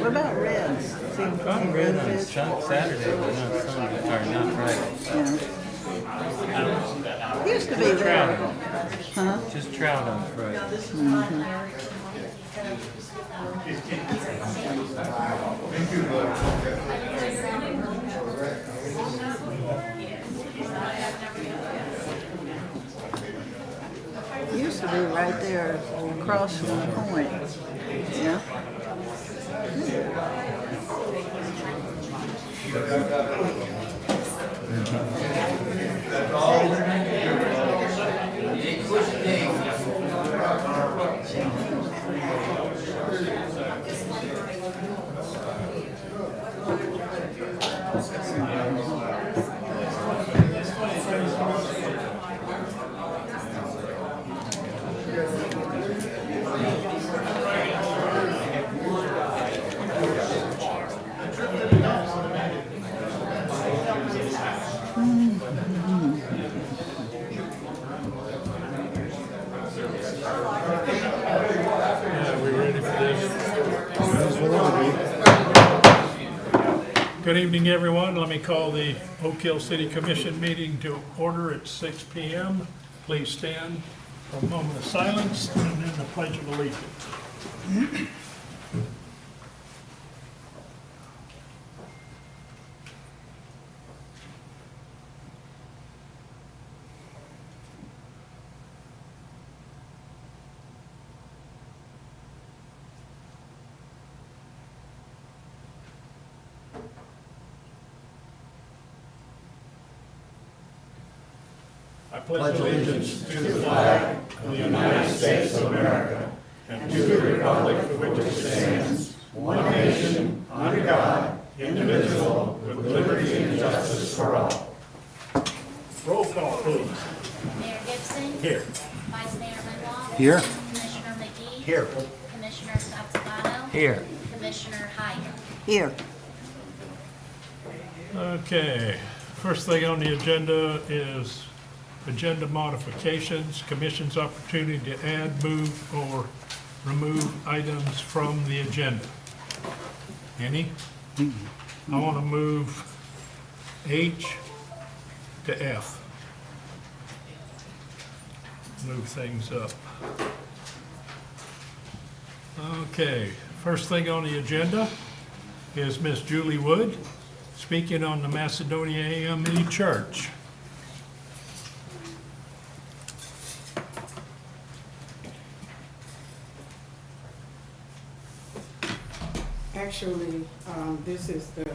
about Reds? I'm red on Saturday, but not Sunday, or not Friday. Yeah. Used to be there. Huh? Just trout on Friday. Used to be right there across from the point. Yeah. Yeah, we ready for this? Good evening, everyone. Let me call the Oak Hill City Commission meeting to order at 6 p.m. Please stand for a moment of silence and then the Pledge of Allegiance. I pledge allegiance to the flag of the United States of America and to the republic for which it stands, one nation, under God, indivisible, with liberty and justice for all. Roll call, please. Mayor Gibson. Here. Vice Mayor Linwald. Here. Commissioner McGee. Here. Commissioner Satsavano. Here. Commissioner Hyden. Here. Okay, first thing on the agenda is agenda modifications, commission's opportunity to add, move, or remove items from the agenda. Any? I want to move H to F. Move things up. Okay, first thing on the agenda is Miss Julie Wood speaking on the Macedonia AME Church. Actually, this is the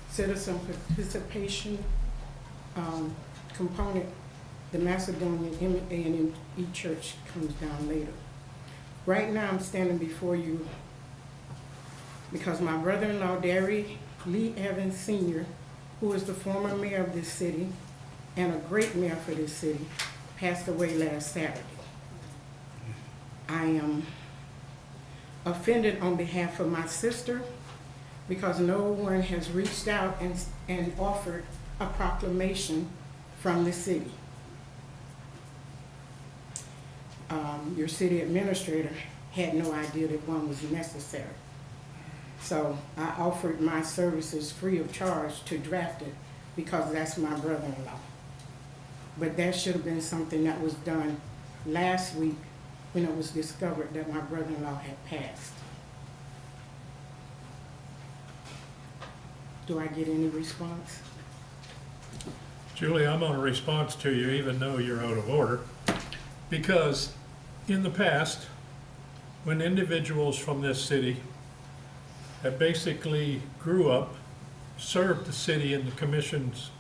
citizen participation component. The Macedonia AME Church comes down later. Right now, I'm standing before you because my brother-in-law, Derry Lee Evans Sr., who is the former mayor of this city and a great mayor for this city, passed away last Saturday. I am offended on behalf of my sister because no one has reached out and offered a proclamation from the city. Your city administrator had no idea that one was necessary. So I offered my services free of charge to draft it because that's my brother-in-law. But that should have been something that was done last week when it was discovered that my brother-in-law had passed. Do I get any response? Julie, I'm on a response to you even though you're out of order, because in the past, when individuals from this city that basically grew up, served the city in the commission's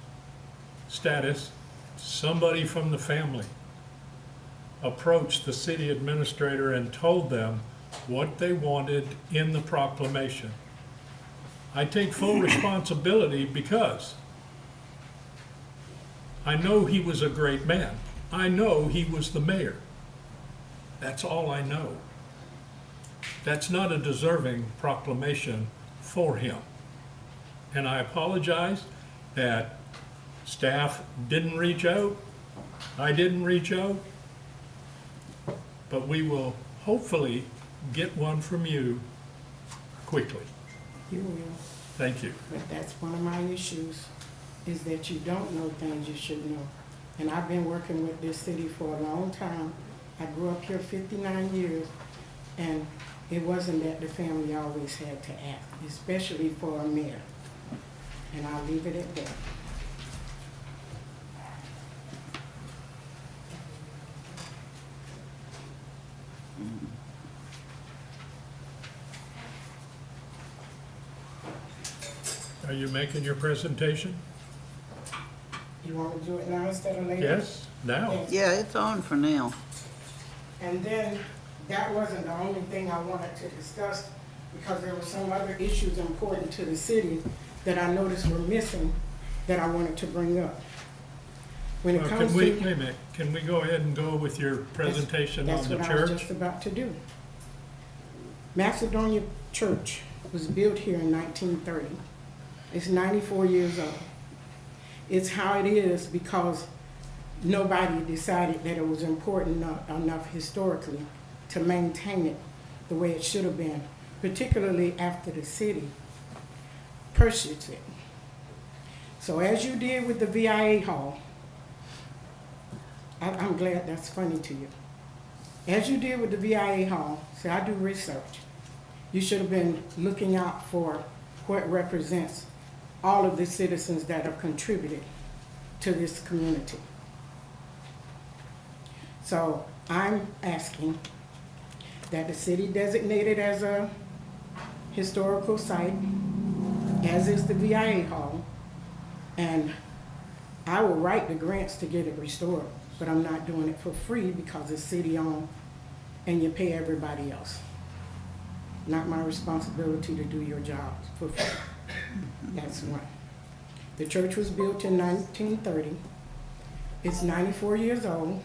status, somebody from the family approached the city administrator and told them what they wanted in the proclamation. I take full responsibility because I know he was a great man. I know he was the mayor. That's all I know. That's not a deserving proclamation for him. And I apologize that staff didn't reach out. I didn't reach out. But we will hopefully get one from you quickly. You will. Thank you. But that's one of my issues, is that you don't know things you should know. And I've been working with this city for a long time. I grew up here 59 years, and it wasn't that the family always had to act, especially for a mayor. And I'll leave it at that. Are you making your presentation? You want me to do it now instead of later? Yes, now. Yes. Yeah, it's on for now. And then, that wasn't the only thing I wanted to discuss, because there were some other issues important to the city that I noticed were missing that I wanted to bring up. When it Well, comes can we, to. wait a minute, can we go ahead and go with your presentation on the That's what I was church? just about to do. Macedonia Church was built here in 1930. It's 94 years old. It's how it is because nobody decided that it was important enough historically to maintain it the way it should have been, particularly after the city purchased it. So as you did with the VIA Hall, I'm glad that's funny to you. As you did with the VIA Hall, see, I do research. You should have been looking out for what represents all of the citizens that have contributed to this community. So I'm asking that the city designate it as a historical site, as is the VIA Hall, and I will write the grants to get it restored, but I'm not doing it for free because it's city-owned and you pay everybody else. Not my responsibility to do your job for free. That's one. The church was built in 1930. It's 94 years old.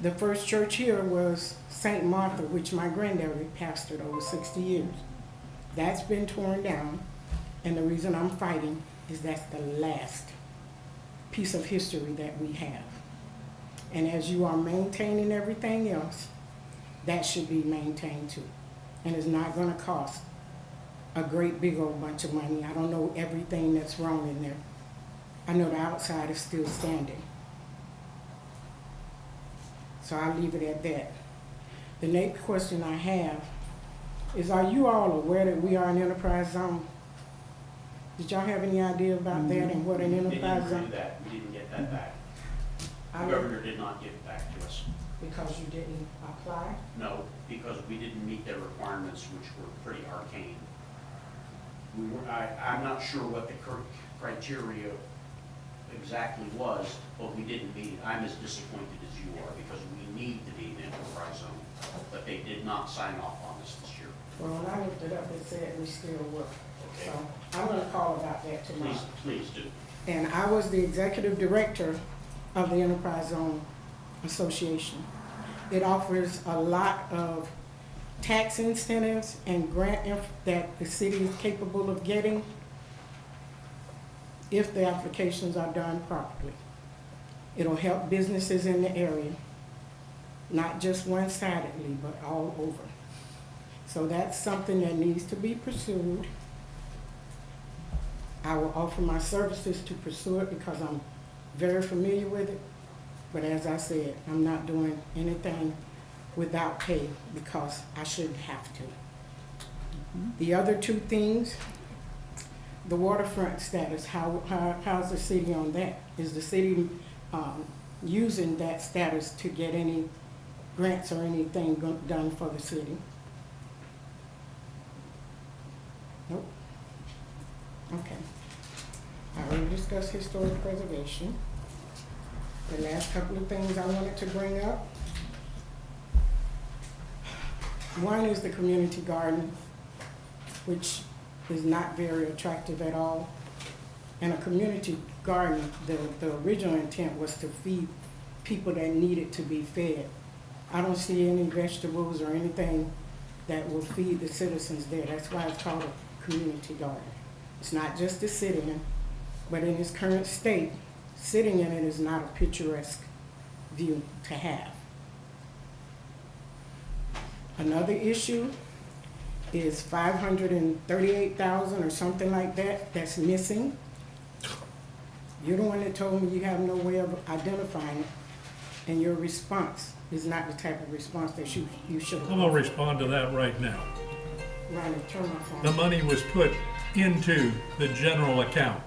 The first church here was St. Martha, which my granddaddy pastored over 60 years. That's been torn down, and the reason I'm fighting is that's the last piece of history that we have. And as you are maintaining everything else, that should be maintained too. And it's not gonna cost a great big old bunch of money. I don't know everything that's wrong in there. I know the outside is still standing. So I'll leave it at that. The next question I have is, are you all aware that we are an enterprise zone? Did y'all have any idea about that and what an They didn't enterprise do zone? that, we didn't get that back. I The know, governor did not give it back to us. because you didn't apply? No, because we didn't meet their requirements, which were pretty arcane. I'm not sure what the criteria exactly was, but we didn't meet it. I'm as disappointed as you are, because we need to be an enterprise zone, but they did not sign off on this year. Well, when I looked it up, it said we still were. Okay. So I'm gonna call about that tomorrow. Please do. And I was the executive director of the Enterprise Zone Association. It offers a lot of tax incentives and that the city is capable of getting if the applications are done properly. It'll help businesses in the area, not just one-sidedly, but all over. So that's something that needs to be pursued. I will offer my services to pursue it because I'm very familiar with it. But as I said, I'm not doing anything without pay because I shouldn't have to. The other two things, the waterfront status, how's the city on that? Is the city using that status to get any grants or anything done for the city? Nope. Okay. I already discussed historic preservation. The last couple of things I wanted to bring up. One is the community garden, which is not very attractive at all. And a community garden, the original intent was to feed people that needed to be fed. I don't see any vegetables or anything that will feed the citizens there. That's why it's called a community garden. It's not just to sit in, but in its current state, sitting in it is not a picturesque view to have. Another issue is 538,000 or something like that, that's missing. You're the one that told me you have no way of identifying it, and your response is not the type of response that you should have. I'm gonna respond to that right now. Ronnie, turn my phone. The money was put into the general account.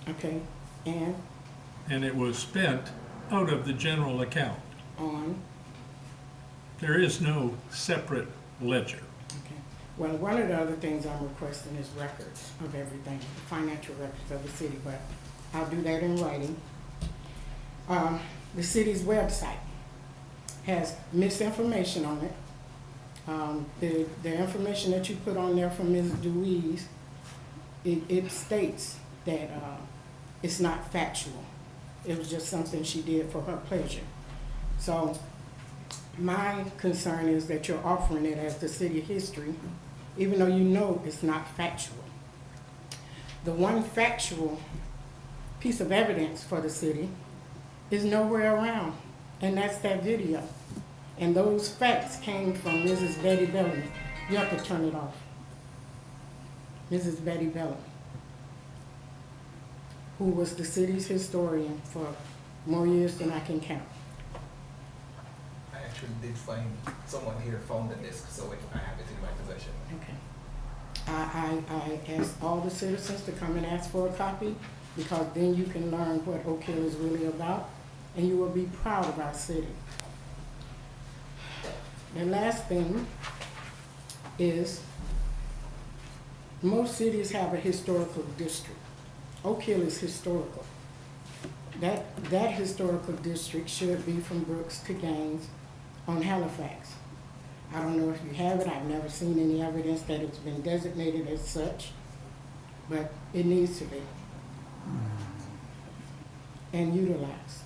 Okay, and And it was spent out of the general account. on, There is no separate ledger. okay. Well, one of the other things I'm requesting is records of everything, financial records of the city, but I'll do that in writing. The city's website has misinformation on it. The information that you put on there from Ms. Deweese, it states that, it's not factual. It was just something she did for her pleasure. So my concern is that you're offering it as the city history, even though you know it's not factual. The one factual piece of evidence for the city is nowhere around, and that's that video. And those facts came from Mrs. Betty Bellamy. You have to turn it off. Mrs. Betty Bellamy, who was the city's historian for more years than I can count. I actually did find someone here found the disc, so I have it in my possession. Okay. I asked all the citizens to come and ask for a copy, because then you can learn what Oak Hill is really about, and you will be proud of our city. The last thing is, most cities have a historical district. Oak Hill is historical. That historical district should be from Brooks to Gaines on Halifax. I don't know if you have it, I've never seen any evidence that it's been designated as such, but it needs to be. And utilized.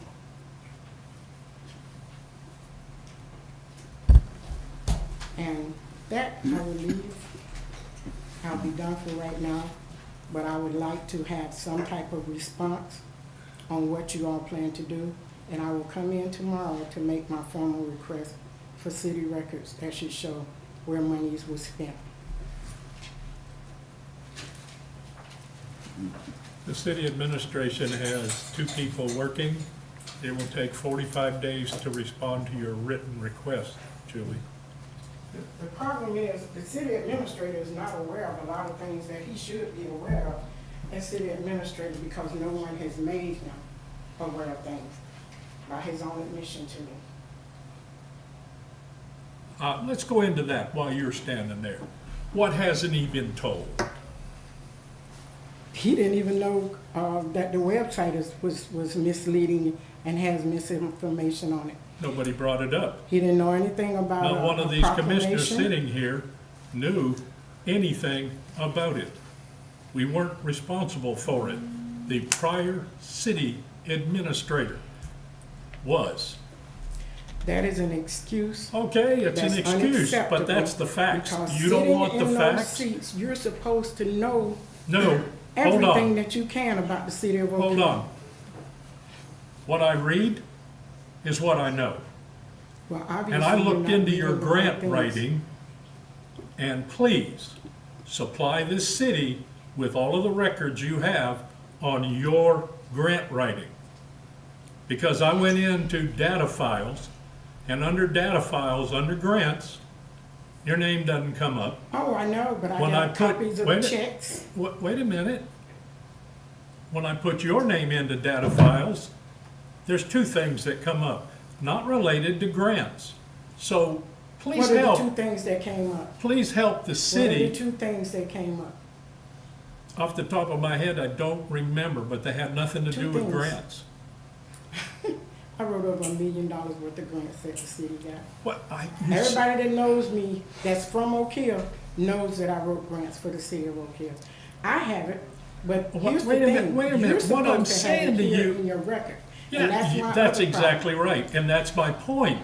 And that, I will leave. I'll be done for right now, but I would like to have some type of response on what you all plan to do. And I will come in tomorrow to make my formal request for city records that should show where monies was spent. The city administration has 2 people working. It will take 45 days to respond to your written request, Julie. The problem is, the city administrator is not aware of a lot of things that he should be aware of as city administrator, because no one has made him aware of things by his own admission to me. Let's go into that while you're standing there. What hasn't he been told? He didn't even know that the website was misleading and has misinformation on it. Nobody brought it up. He didn't know anything about Not one a of these commissioners proclamation. sitting here knew anything about it. We weren't responsible for it. The prior city administrator was. That is an excuse. Okay, it's an That's excuse, but unacceptable, that's the facts. because You don't sitting want the in those facts? seats, you're supposed to know No, hold everything on, that you can about the city of Oak hold Hill. on. What I read is what I know. Well, obviously, And I you're looked not into your reading the right grant things. writing, and please supply this city with all of the records you have on your grant writing. Because I went into data files, and under data files, under grants, your name doesn't come up. Oh, I know, but I When I got put- copies of wait the a- checks. Wait a minute. When I put your name into data files, there's 2 things that come up, not related to grants. So please What are the 2 help, things that came up? please help the What are the city. 2 things that came up? Off the top of my head, I don't remember, but they had nothing to 2 do with things. grants. I wrote over $1 million worth of grants that the city got. What, Everybody that knows me, that's from Oak Hill, knows that I wrote grants for the city of Oak Hill. I haven't, but What- here's the wait a thing. minute, wait a You're minute. What I'm supposed to have saying it to here you- in your record. And yeah, that's my that's other exactly problem. right, and that's my point.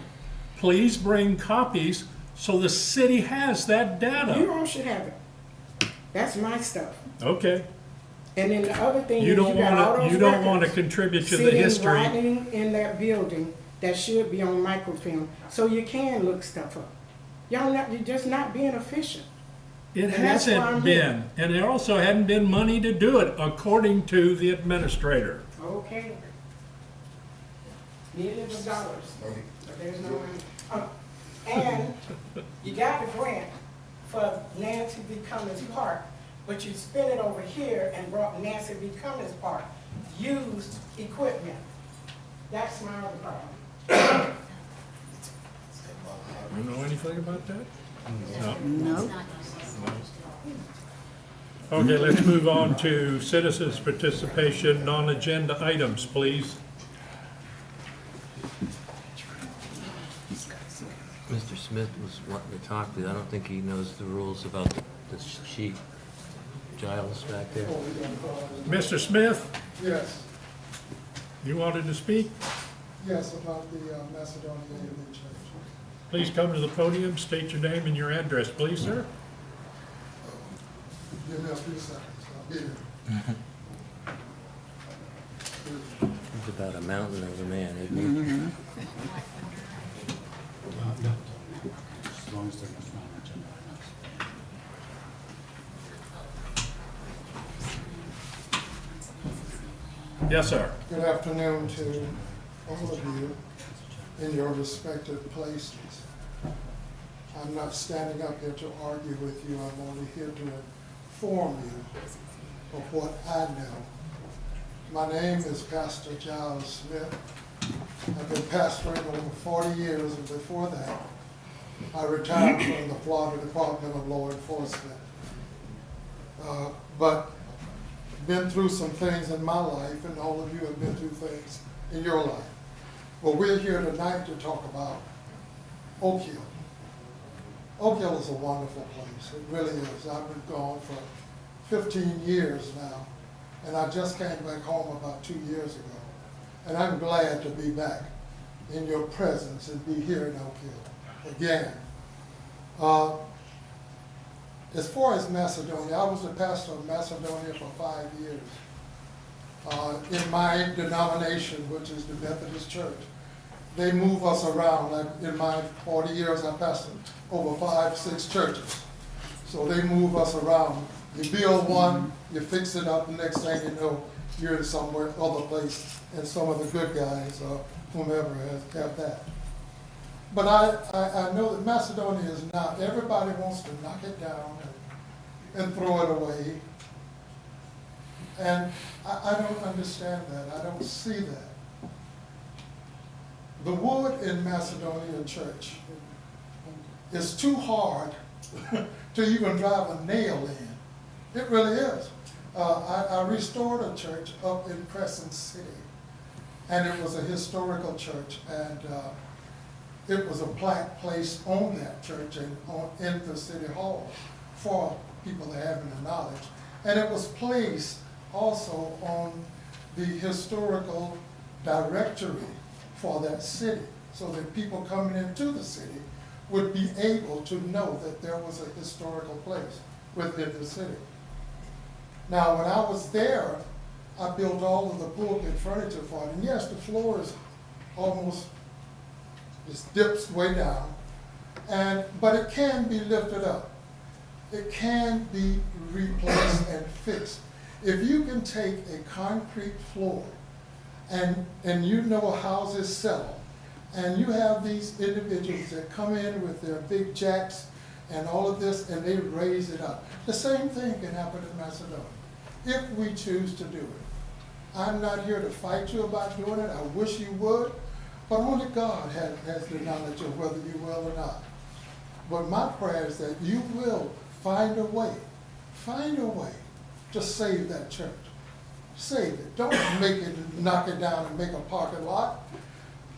Please bring copies so the city has that You data. all should have it. That's my stuff. Okay, And then the other thing is you you don't got all wanna, those you don't wanna records contribute to the sitting history. rotting in that building that should be on microfilm, so you can look stuff up. You're just not being efficient. It And that's why I'm hasn't here. been, and there also hadn't been money to do it, according to the administrator. Okay. Millions of dollars, but there's no money. And you got the grant for Nancy B. Cummins Park, but you spent it over here and brought Nancy B. Cummins Park used equipment. That's my other problem. You know anything about that? No. No. Okay, let's move on to citizens' participation, non-agenda items, please. Mr. Smith was wanting to talk, but I don't think he knows the rules about the sheet. Giles back there. Mr. Smith, Yes, you wanted to speak? yes, about the Macedonia Union Church. Please come to the podium, state your name and your address, please, sir. Give me a few seconds, I'll be here. He's about a mountain of a man, isn't he? As long as they're not on agenda items. Yes, sir. Good afternoon to all of you in your respective places. I'm not standing up here to argue with you, I'm only here to inform you of what I know. My name is Pastor Giles Smith. I've been pastoring over 40 years, and before that, I retired from the Florida Department of Law Enforcement. But been through some things in my life, and all of you have been through things in your life. Well, we're here tonight to talk about Oak Hill. Oak Hill is a wonderful place. It really is. I've been gone for 15 years now, and I just came back home about 2 years ago. And I'm glad to be back in your presence and be here in Oak Hill again. As far as Macedonia, I was the pastor of Macedonia for 5 years. In my denomination, which is the Methodist Church, they move us around. In my 40 years, I pastored over 5, 6 churches. So they move us around. You build one, you fix it up, the next thing you know, you're in somewhere other place, and some of the good guys, whomever have that. But I know that Macedonia is not, everybody wants to knock it down and throw it away. And I don't understand that. I don't see that. The wood in Macedonia Church is too hard to even drive a nail in. It really is. I restored a church up in Crescent City, and it was a historical church, and it was a plaque placed on that church and in the city hall for people that having the knowledge. And it was placed also on the historical directory for that city, so that people coming into the city would be able to know that there was a historical place within the city. Now, when I was there, I built all of the pulpit furniture for it. And yes, the floor is almost, it dips way down, but it can be lifted up. It can be replaced and fixed. If you can take a concrete floor, and you know houses sell, and you have these individuals that come in with their big jacks and all of this, and they raise it up. The same thing can happen in Macedonia, if we choose to do it. I'm not here to fight you about doing it. I wish you would, but only God has the knowledge of whether you will or not. But my prayer is that you will find a way to save that church. Save it. Don't knock it down and make a parking lot.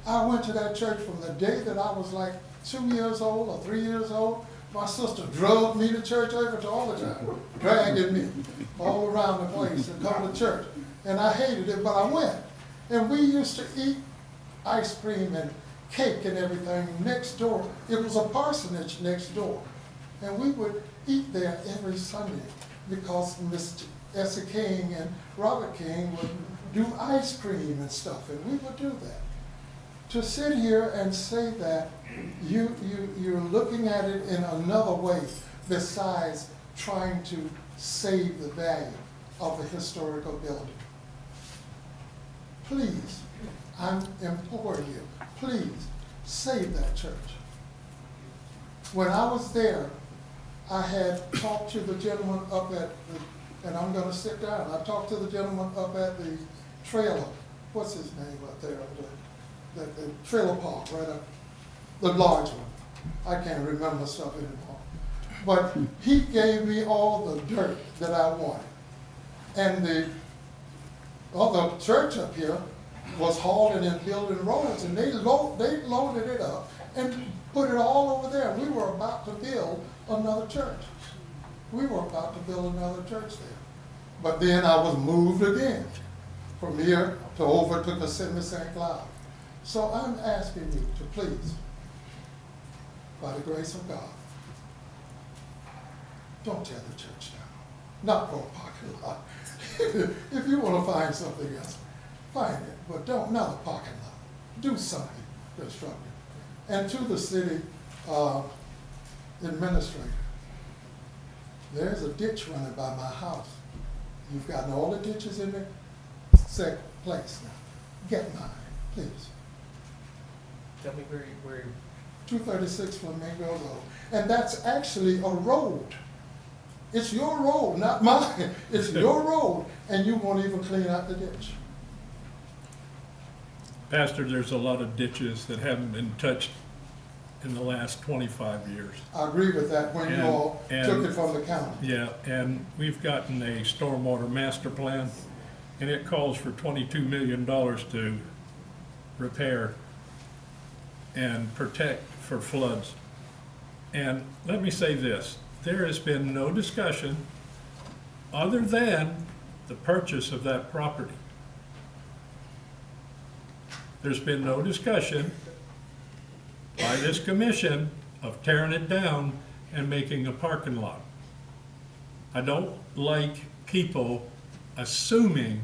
I went to that church from the day that I was like 2 years old or 3 years old. My sister drove me to church all the time, dragging me all around the place to come to church. And I hated it, but I went. And we used to eat ice cream and cake and everything next door. It was a parsonage next door. And we would eat there every Sunday because Mr. Essie King and Robert King would do ice cream and stuff, and we would do that. to sit here and say that you're looking at it in another way besides trying to save the value of the historical building. Please, I'm imploring you, please save that church. When I was there, I had talked to the gentleman up at the, and I'm gonna sit down, I talked to the gentleman up at the trailer, what's his name up there, the trailer park, right up, the large one. I can't remember stuff anymore. But he gave me all the dirt that I wanted. And the other church up here was hauling and building roads, and they loaded it up and put it all over there. We were about to build another church. We were about to build another church there. But then I was moved again from here to over to Kissimmee St. Cloud. So I'm asking you to please, by the grace of God, don't tear the church down. Not for a parking lot. If you want to find something else, find it, but don't, not a parking lot. Do something constructive. And to the city administrator, there's a ditch running by my house. You've gotten all the ditches in the second place now. Get mine, please. Tell me where 236 Flamingo Road. And that's actually a road. It's your road, not mine. It's your road, and you won't even clean out the ditch. Pastor, there's a lot of ditches that haven't been touched in the last 25 years. I agree with that when you all took it from the county. Yeah, and we've gotten a stormwater master plan, and it calls for $22 million to repair and protect for floods. And let me say this, there has been no discussion other than the purchase of that property. There's been no discussion by this commission of tearing it down and making a parking lot. I don't like people assuming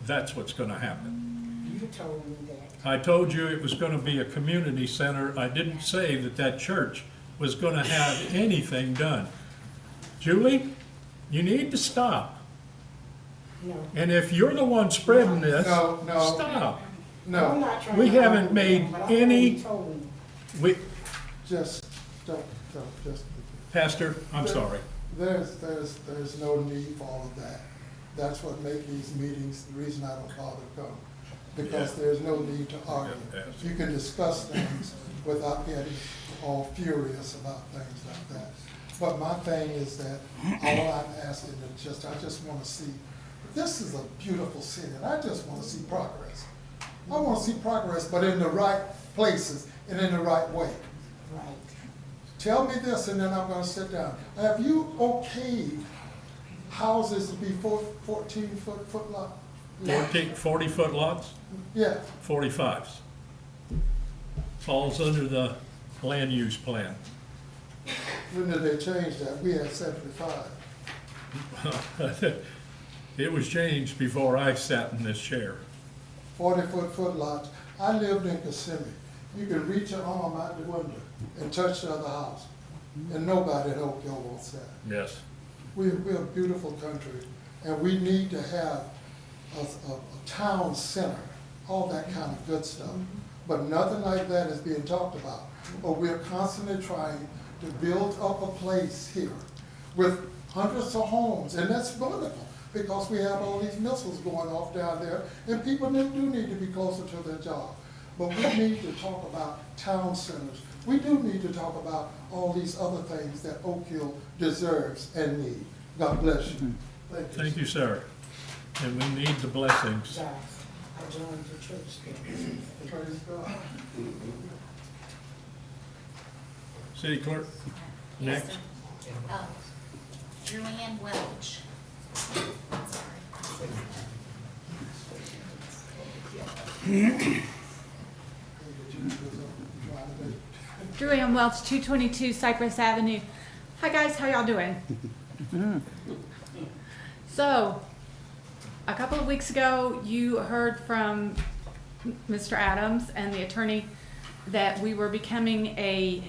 that's what's gonna happen. You told me that. I told you it was gonna be a community center. I didn't say that that church was gonna have anything done. Julie, you need to stop. No. And if you're the one spreading this, No, no. stop. I'm No, not trying We to haven't argue made with them, but I know any- you told me. We, just, don't, just. Pastor, I'm sorry. There's no need for all of that. That's what makes these meetings, the reason I don't bother to come. Because there's no need to argue. Yeah, yeah. You can discuss things without getting all furious about things like that. But my thing is that all I'm asking is just, I just want to see, this is a beautiful city, and I just want to see progress. I want to see progress, but in the right places and in the right way. Right. Tell me this, and then I'm gonna sit down. Have you okayed houses to be 14-foot lot? 40-foot lots, Yeah, 45s. Falls under the land use plan. when did they change that? We had 75. It was changed before I sat in this chair. 40-foot lots. I lived in Kissimmee. You can reach your arm out the window and touch the other house. And nobody in Oak Hill wants that. Yes. We're a beautiful country, and we need to have a town center, all that kind of good stuff. But nothing like that is being talked about. But we're constantly trying to build up a place here with hundreds of homes, and that's wonderful, because we have all these missiles going off down there, and people do need to be closer to their job. But we need to talk about town centers. We do need to talk about all these other things that Oak Hill deserves and need. God bless you. Thank you, sir. And we need the blessings. Guys, I joined the church there. Praise God. City clerk, Yes, next. sir. Julianne Welch. Sorry. Julian Welch, 222 Cypress Avenue. Hi guys, how y'all doing? So, a couple of weeks ago, you heard from Mr. Adams and the attorney that we were becoming a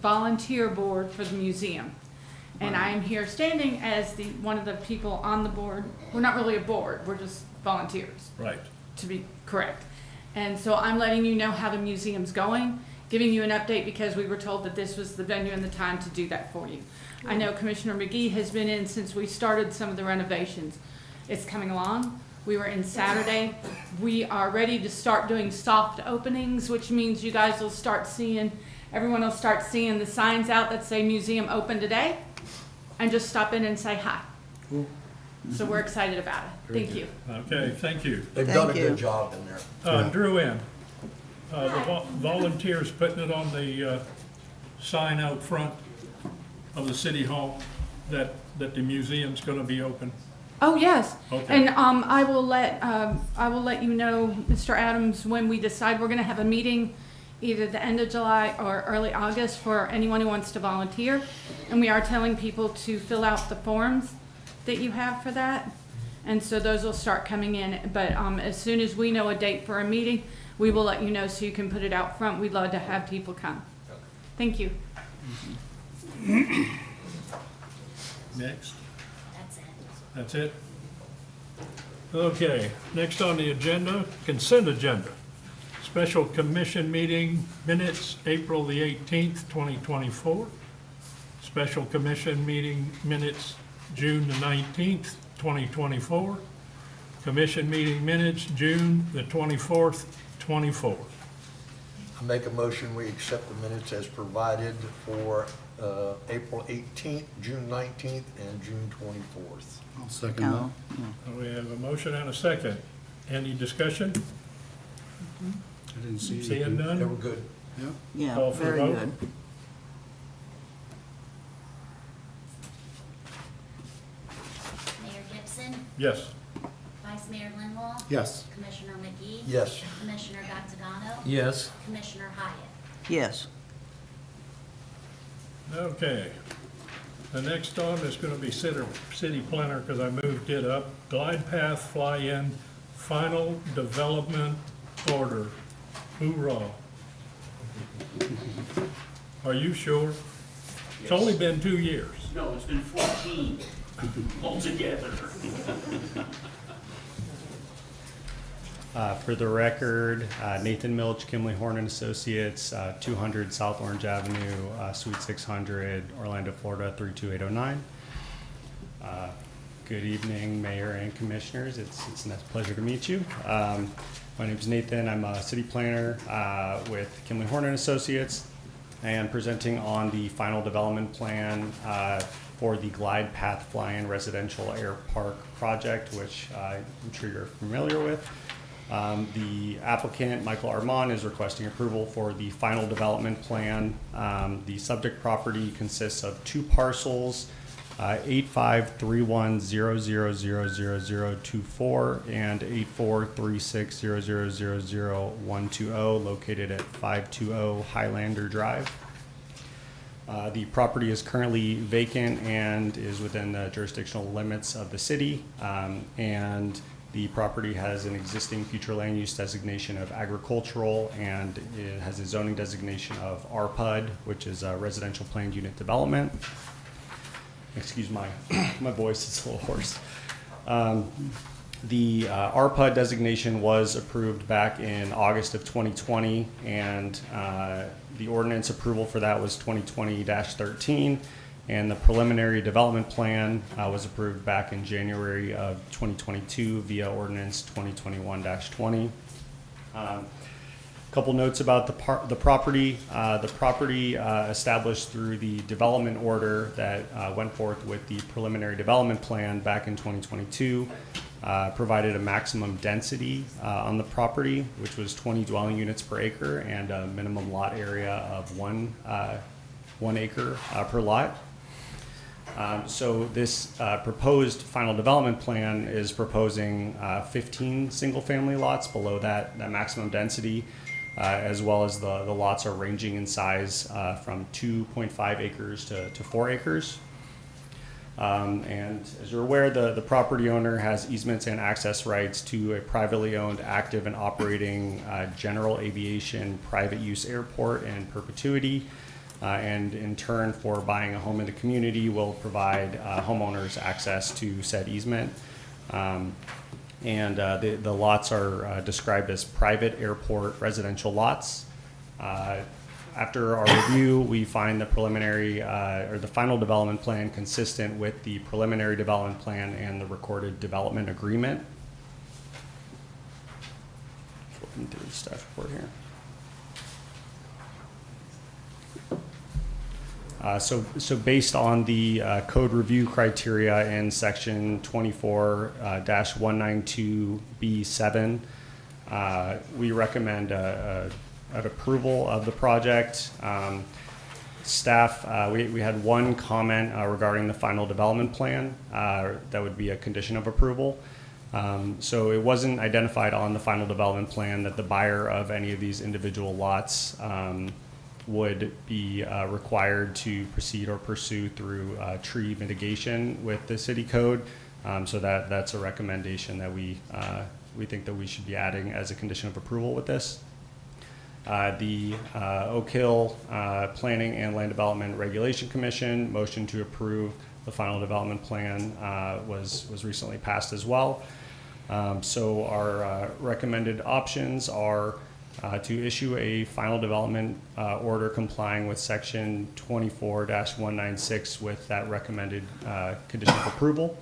volunteer board for the museum. And I am here standing as one of the people on the board. We're not really a board, we're just volunteers, Right. to be correct. And so I'm letting you know how the museum's going, giving you an update because we were told that this was the venue and the time to do that for you. I know Commissioner McGee has been in since we started some of the renovations. It's coming along. We were in Saturday. We are ready to start doing soft openings, which means you guys will start seeing, everyone will start seeing the signs out that say museum open today, and just stop in and say hi. So we're excited about it. Thank you. Okay, thank you. They've done a Thank you. good job in there. Drew Ann, the volunteers putting it on the sign out front of the city hall that the museum's gonna be open. Oh, yes. Okay. And I will let you know, Mr. Adams, when we decide we're gonna have a meeting either the end of July or early August for anyone who wants to volunteer. And we are telling people to fill out the forms that you have for that. And so those will start coming in. But as soon as we know a date for a meeting, we will let you know so you can put it out front. We'd love to have people come. Thank you. Next. That's it. That's it? Okay, next on the agenda, consent agenda. Special commission meeting minutes, April the 18th, 2024. Special commission meeting minutes, June the 19th, 2024. Commission meeting minutes, June the 24th, 24. I make a motion, we accept the minutes as provided for April 18th, June 19th, and June 24th. I'll second No. that. We have a motion and a second. Any discussion? I didn't see Seeing anything. They were none? good. Yeah. Yeah, Call for the very vote. good. Mayor Gibson, Yes. Vice Mayor Linwall, Yes. Commissioner McGee. Yes. Commissioner Gatagano. Yes. Commissioner Hyatt. Yes. Okay. The next on is gonna be city planner, because I moved it up. Glide path fly-in, final development order. Hoorah. Are you sure? It's only been 2 years. No, it's been 14 altogether. For the record, Nathan Milch, Kimley Horn and Associates, 200 South Orange Avenue, Suite 600, Orlando, Florida, 32809. Good evening, Mayor and Commissioners. It's a pleasure to meet you. My name is Nathan. I'm a city planner with Kimley Horn and Associates, and presenting on the final development plan for the Glide Path Fly-In Residential Air Park project, which I'm sure you're familiar with. The applicant, Michael Armand, is requesting approval for the final development plan. The subject property consists of 2 parcels, 853100000024 and 843600000120, located at 520 Highlander Drive. The property is currently vacant and is within the jurisdictional limits of the city, and the property has an existing future land use designation of agricultural, and it has a zoning designation of RPUD, which is a residential planned unit development. Excuse my voice, it's a little hoarse. The RPUD designation was approved back in August of 2020, and the ordinance approval for that was 2020-13. And the preliminary development plan was approved back in January of 2022 via ordinance 2021-20. Couple notes about the property. The property established through the development order that went forth with the preliminary development plan back in 2022 provided a maximum density on the property, which was 20 dwelling units per acre and a minimum lot area of 1 acre per lot. So this proposed final development plan is proposing 15 single-family lots below that maximum density, as well as the lots are ranging in size from 2.5 acres to 4 acres. And as you're aware, the property owner has easements and access rights to a privately owned, active and operating general aviation private use airport in perpetuity. And in turn, for buying a home in the community, will provide homeowners access to said easement. The lots are described as private airport residential lots. After our review, we find the preliminary or the final development plan consistent with the preliminary development plan and the recorded development agreement. Flipping through the staff report here. So based on the code review criteria in section 24-192B7, we recommend an approval of the project. Staff, we had one comment regarding the final development plan. That would be a condition of approval. So it wasn't identified on the final development plan that the buyer of any of these individual lots would be required to proceed or pursue through tree mitigation with the city code. So that's a recommendation that we think that we should be adding as a condition of approval with this. The Oak Hill Planning and Land Development Regulation Commission motion to approve the final development plan was recently passed as well. So our recommended options are to issue a final development order complying with section 24-196 with that recommended condition of approval,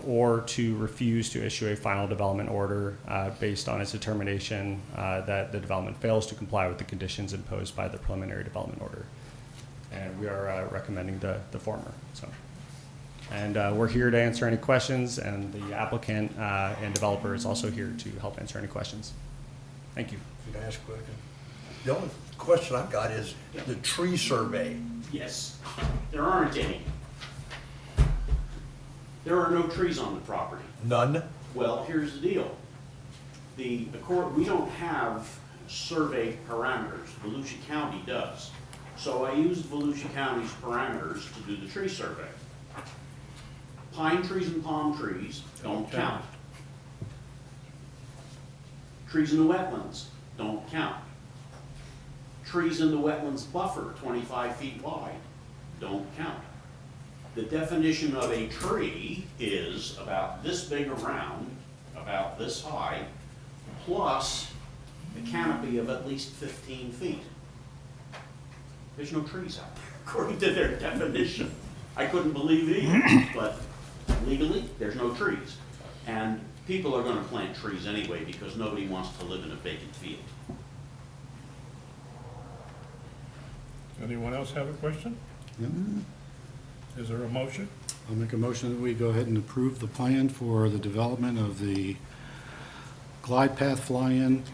or to refuse to issue a final development order based on its determination that the development fails to comply with the conditions imposed by the preliminary development order. And we are recommending the former. So, and we're here to answer any questions, and the applicant and developer is also here to help answer any questions. Thank you. Can I ask a question? The only question I've got is the tree survey. Yes, there aren't any. There are no trees on the property. None? Well, here's the deal. We don't have survey parameters. Volusia County does. So I used Volusia County's parameters to do the tree survey. Pine trees and palm trees don't count. Trees in the wetlands don't count. Trees in the wetlands buffer 25 feet wide don't count. The definition of a tree is about this big around, about this high, plus a canopy of at least 15 feet. There's no trees out there, according to their definition. I couldn't believe it either, but legally, there's no trees. And people are gonna plant trees anyway because nobody wants to live in a vacant field. Anyone else have a question? Is there a motion? I'll make a motion that we go ahead and approve the plan for the development of the glide path fly-in.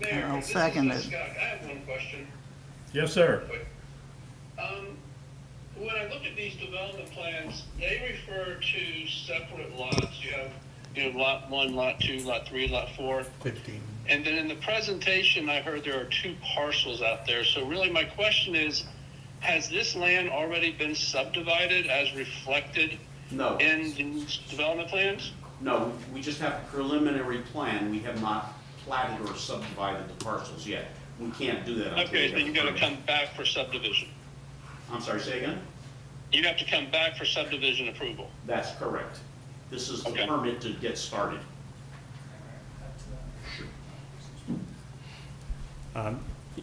And I'll second it. Scott, I have one question. Yes, sir. When I look at these development plans, they refer to separate lots. You have, lot 1, lot 2, lot 3, lot 4. 15. And then in the presentation, I heard there are 2 parcels out there. So really my question is, has this land already been subdivided as reflected No. in these development plans? No, we just have a preliminary plan. We have not platted or subdivided the parcels yet. We can't do that until we Okay, have so you the gotta permit. come back for subdivision. I'm sorry, say again? You have to come back for subdivision approval. That's correct. This is the Okay. permit to get started.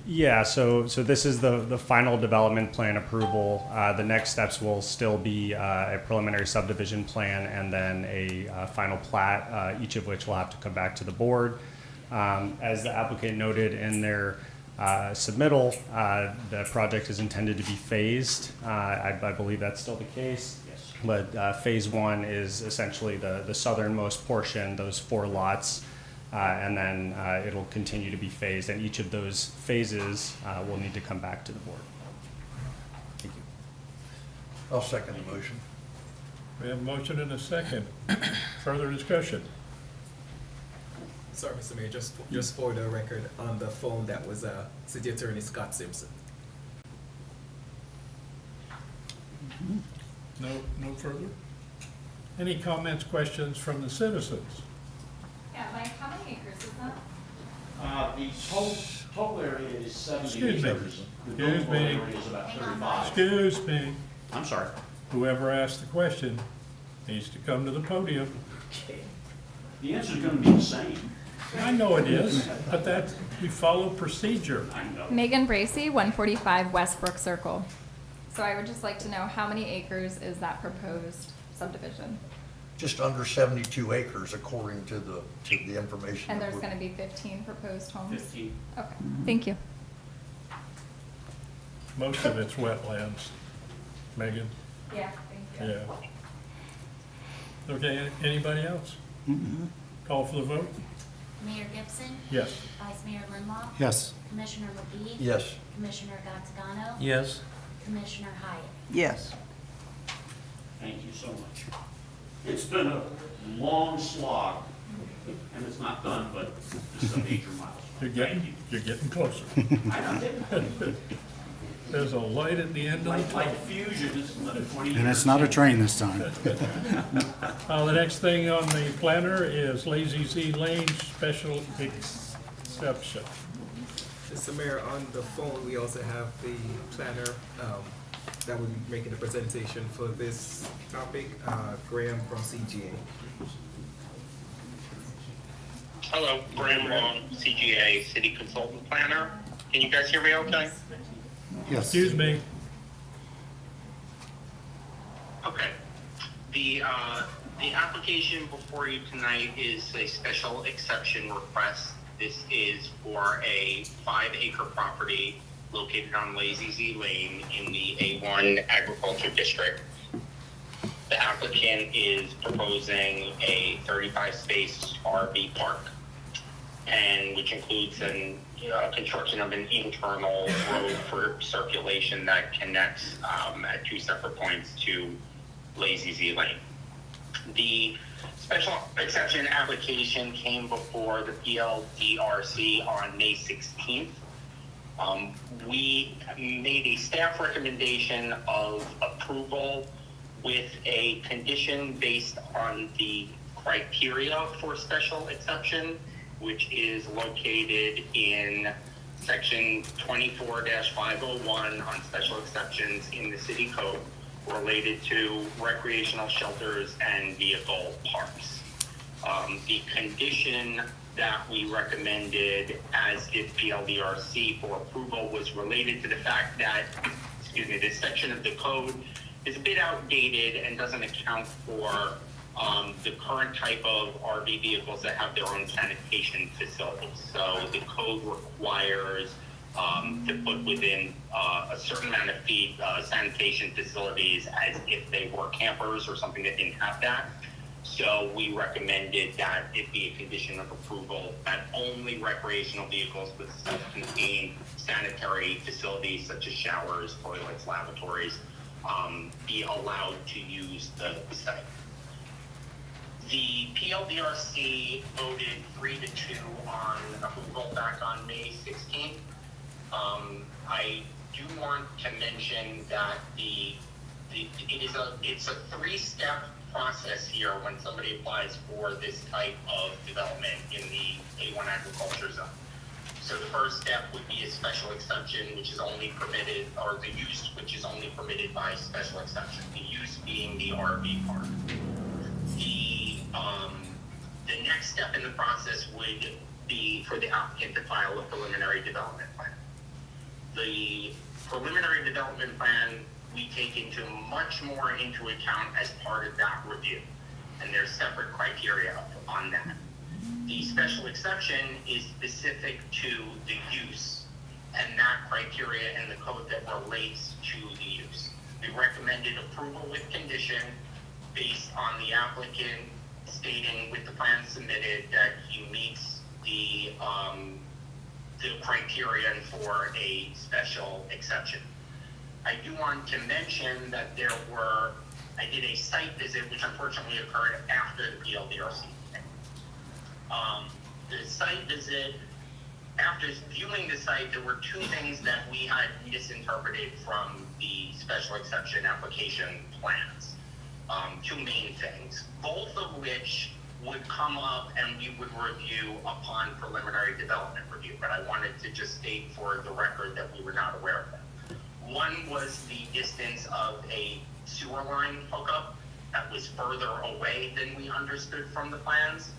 Yeah, so this is the final development plan approval. The next steps will still be a preliminary subdivision plan and then a final plat, each of which will have to come back to the board. As the applicant noted in their submittal, the project is intended to be phased. I believe that's still the case. Yes. But phase 1 is essentially the southernmost portion, those 4 lots. And then it'll continue to be phased, and each of those phases will need to come back to the board. Thank you. I'll second the motion. We have a motion and a second. Further discussion? Sorry, Mr. Mayor, just for the record, on the phone, that was City Attorney Scott Simpson. No further? Any comments, questions from the citizens? Yeah, Mike, how many acres is that? The total area is 70 Excuse me. acres. The Excuse buildable me. area is about 35. Excuse me. I'm sorry. Whoever asked the question needs to come to the podium. The answer's gonna be the same. I know it is, but that, we follow procedure. I know. Megan Bracy, 145 Westbrook Circle. So I would just like to know how many acres is that proposed subdivision? Just under 72 acres according to the information. And that there's we're- going to be 15 proposed homes? 15. Okay, thank you. Most of it's wetlands. Megan? Yeah, thank Yeah. Okay, anybody else? Call for the vote? Mayor Gibson, Yes. Vice Mayor Linlaw, Yes. Commissioner McGee, Yes. Commissioner Gattagano, Yes. Commissioner Hyatt. Yes. Thank you so much. It's been a long slog, and it's not done, but it's a major milestone. Thank you. You're getting closer. I know it. There's a light at the end of the Like tunnel. fusion, it's another 20 years. And it's not a train this time. The next thing on the planner is Lazy Z Lane Special Exception. Mr. Mayor, on the phone, we also have the planner that will be making the presentation for this topic, Graham from CGA. Hello, Graham Long, CGA, City Consultant Planner. Can you guys hear me okay? Yes. Excuse me. Okay. The application before you tonight is a special exception request. This is for a 5-acre property located on Lazy Z Lane in the A1 Agriculture District. The applicant is proposing a 35-space RV park, and which includes construction of an internal road for circulation that connects at 2 separate points to Lazy Z Lane. The special exception application came before the PLDRC on May 16th. We made a staff recommendation of approval with a condition based on the criteria for special exception, which is located in section 24-501 on special exceptions in the city code related to recreational shelters and vehicle parks. The condition that we recommended, as did PLDRC for approval, was related to the fact that, this section of the code is a bit outdated and doesn't account for the current type of RV vehicles that have their own sanitation facilities. So the code requires to put within a certain amount of feet sanitation facilities as if they were campers or something that didn't have that. So we recommended that it be a condition of approval that only recreational vehicles with self-contained sanitary facilities such as showers, toilets, lavatories be allowed to use the site. The PLDRC voted 3-2 on approval back on May 16th. I do want to mention that it's a 3-step process here when somebody applies for this type of development in the A1 agriculture zone. So the first step would be a special exception, which is only permitted, or the use which is only permitted by special exception, the use being the RV park. The next step in the process would be for the applicant to file a preliminary development plan. The preliminary development plan we take much more into account as part of that review, and there's separate criteria on that. The special exception is specific to the use and that criteria in the code that relates to the use. We recommended approval with condition based on the applicant stating with the plan submitted that he meets the criterion for a special exception. I do want to mention that I did a site visit, which unfortunately occurred after the PLDRC. The site visit, after viewing the site, there were 2 things that we had misinterpreted from the special exception application plans. Two main things, both of which would come up and we would review upon preliminary development review, but I wanted to just state for the record that we were not aware of them. One was the distance of a sewer line hookup that was further away than we understood from the plans.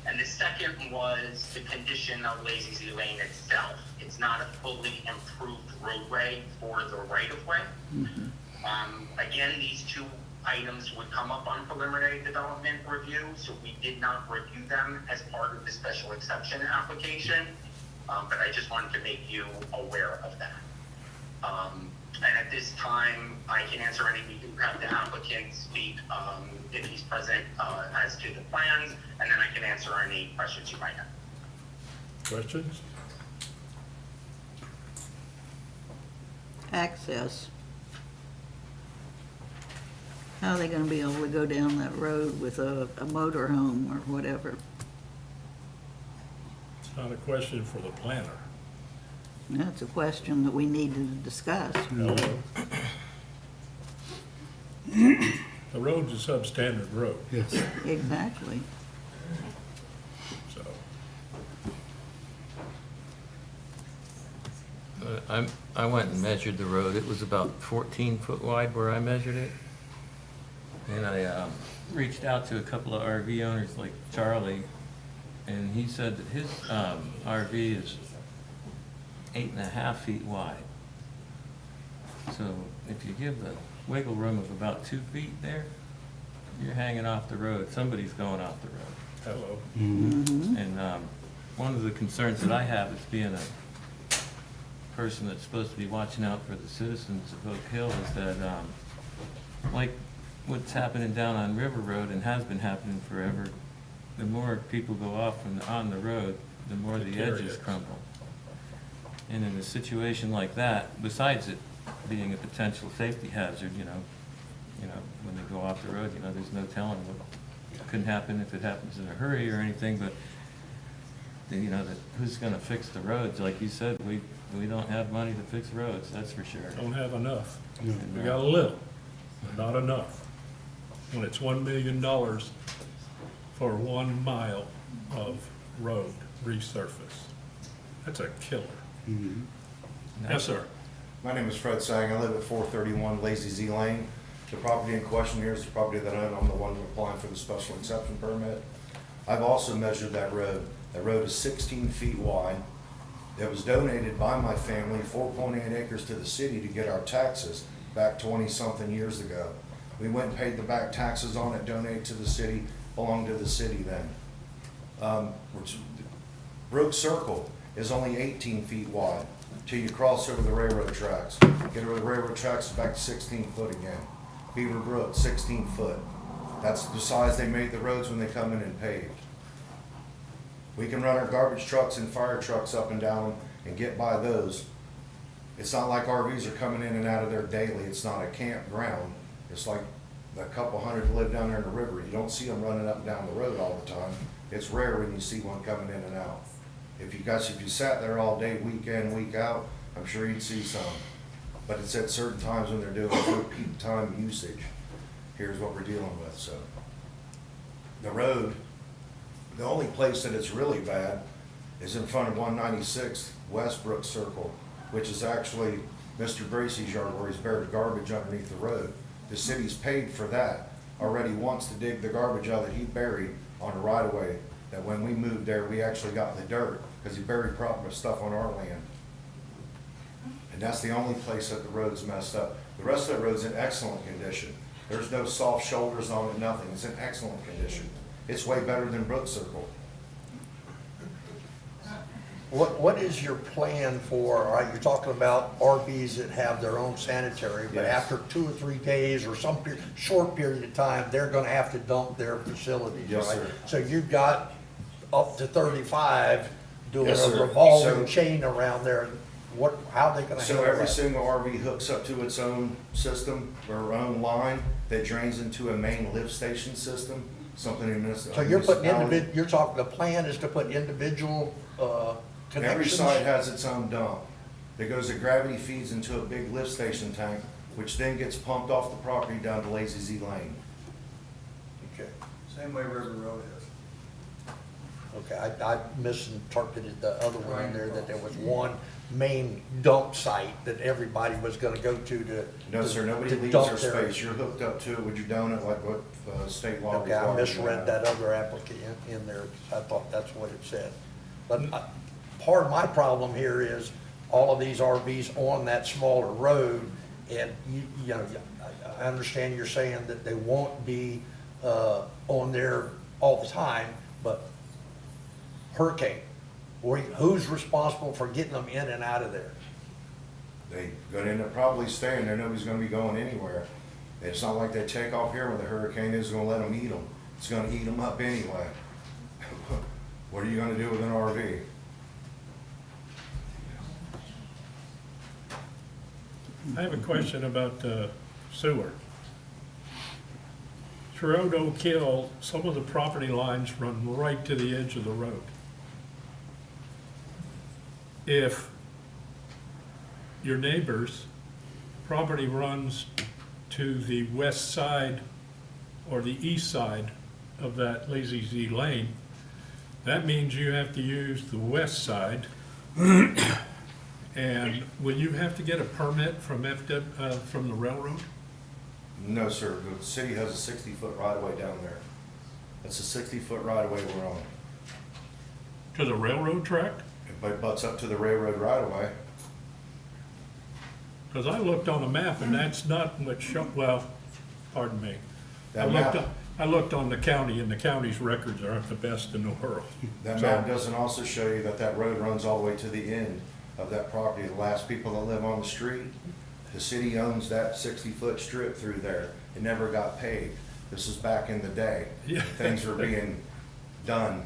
And the second was the condition of Lazy Z Lane itself. It's not a fully improved roadway for the right-of-way. Again, these two items would come up on preliminary development review, so we did not review them as part of the special exception application, but I just wanted to make you aware of that. And at this time, I can answer any, we do have the applicant speak if he's present as to the plans, and then I can answer any questions you might have. Questions? Access. How are they gonna be able to go down that road with a motor home or whatever? It's not a question for the planner. That's a question that we need to discuss. Hello. The road's a substandard road, Yes. Exactly. so. I went and measured the road. It was about 14 foot wide where I measured it. And I reached out to a couple of RV owners like Charlie, and he said that his RV is 8.5 feet wide. So if you give the wiggle room of about 2 feet there, you're hanging off the road. Somebody's going off the road. Hello. And one of the concerns that I have is being a person that's supposed to be watching out for the citizens of Oak Hill is that, like what's happening down on River Road and has been happening forever, the more people go off on the road, the more the edges crumble. And in a situation like that, besides it being a potential safety hazard, you know, when they go off the road, there's no telling what could happen if it happens in a hurry or anything, but who's gonna fix the roads? Like you said, we don't have money to fix roads, that's for sure. Don't have enough. We got a little, but not enough. When it's $1 million for 1 mile of road resurface, that's a killer. Yes, sir. My name is Fred Sang. I live at 431 Lazy Z Lane. The property in question here is the property that I own. I'm the one applying for the special exception permit. I've also measured that road. That road is 16 feet wide. It was donated by my family, 4.8 acres to the city to get our taxes back 20-something years ago. We went and paid the back taxes on it, donated to the city, belonged to the city then. Brook Circle is only 18 feet wide till you cross over the railroad tracks. Get over the railroad tracks, back to 16 foot again. Beaver Brook, 16 foot. That's the size they made the roads when they come in and paved. We can run our garbage trucks and fire trucks up and down and get by those. It's not like RVs are coming in and out of there daily. It's not a campground. It's like the couple hundred that live down there in the river. You don't see them running up and down the road all the time. It's rare when you see one coming in and out. If you sat there all day, week in, week out, I'm sure you'd see some. But it's at certain times when they're doing their peak time usage. Here's what we're dealing with, so. The road, the only place that it's really bad is in front of 196 Westbrook Circle, which is actually Mr. Gracie's yard where he's buried garbage underneath the road. The city's paid for that already once to dig the garbage out that he buried on the right of way. That when we moved there, we actually got the dirt because he buried proper stuff on our land. And that's the only place that the road's messed up. The rest of the road's in excellent condition. There's no soft shoulders on it, nothing. It's in excellent condition. It's way better than Brook Circle. What is your plan for, all right, you're talking about RVs that have their own sanitary, but Yes. after 2 or 3 days or some short period of time, they're gonna have to dump their facilities, Yes, right? sir. So you've got up to 35 doing Yes, a sir. revolving So- chain around there. How are they gonna So handle every that? single RV hooks up to its own system or own line that drains into a main lift station system, something in this. So you're putting municipality. you're talking, the plan is to put individual, Every connections? site has its own dump. That goes, the gravity feeds into a big lift station tank which then gets pumped off the property down to Lazy Z Lane. Okay, same way River Road is. Okay, I misinterpreted the other one in there, that there was one main dump site that everybody was gonna go to. No, sir, nobody to leaves dump their space. You're hooked up to it with your donut like what state law Okay, I requires. misread that other applicant in there. I thought that's what it said. But part of my problem here is all of these RVs on that smaller road, and you know, I understand you're saying that they won't be on there all the time, but hurricane, who's responsible for getting them in and out of there? They're gonna end up probably staying there. Nobody's gonna be going anywhere. It's not like they take off here when the hurricane is gonna let them eat them. It's gonna eat them up anyway. What are you gonna do with an RV? I have a question about sewer. Throughout Oak Hill, some of the property lines run right to the edge of the road. If your neighbor's property runs to the west side or the east side of that Lazy Z Lane, that means you have to use the west side. And will you have to get a permit from from the railroad? No, sir. The city has a 60-foot right-of-way down there. That's a 60-foot right-of-way we're on. To the railroad track? It butts up to the railroad right-of-way. Because I looked on a map and that's not what well, pardon me. That map- I looked on the county and the county's records aren't the best in the world. That So- map doesn't also show you that that road runs all the way to the end of that property. The last people that live on the street, the city owns that 60-foot strip through there. It never got paved. This is back in the day. Yeah. Things were being done.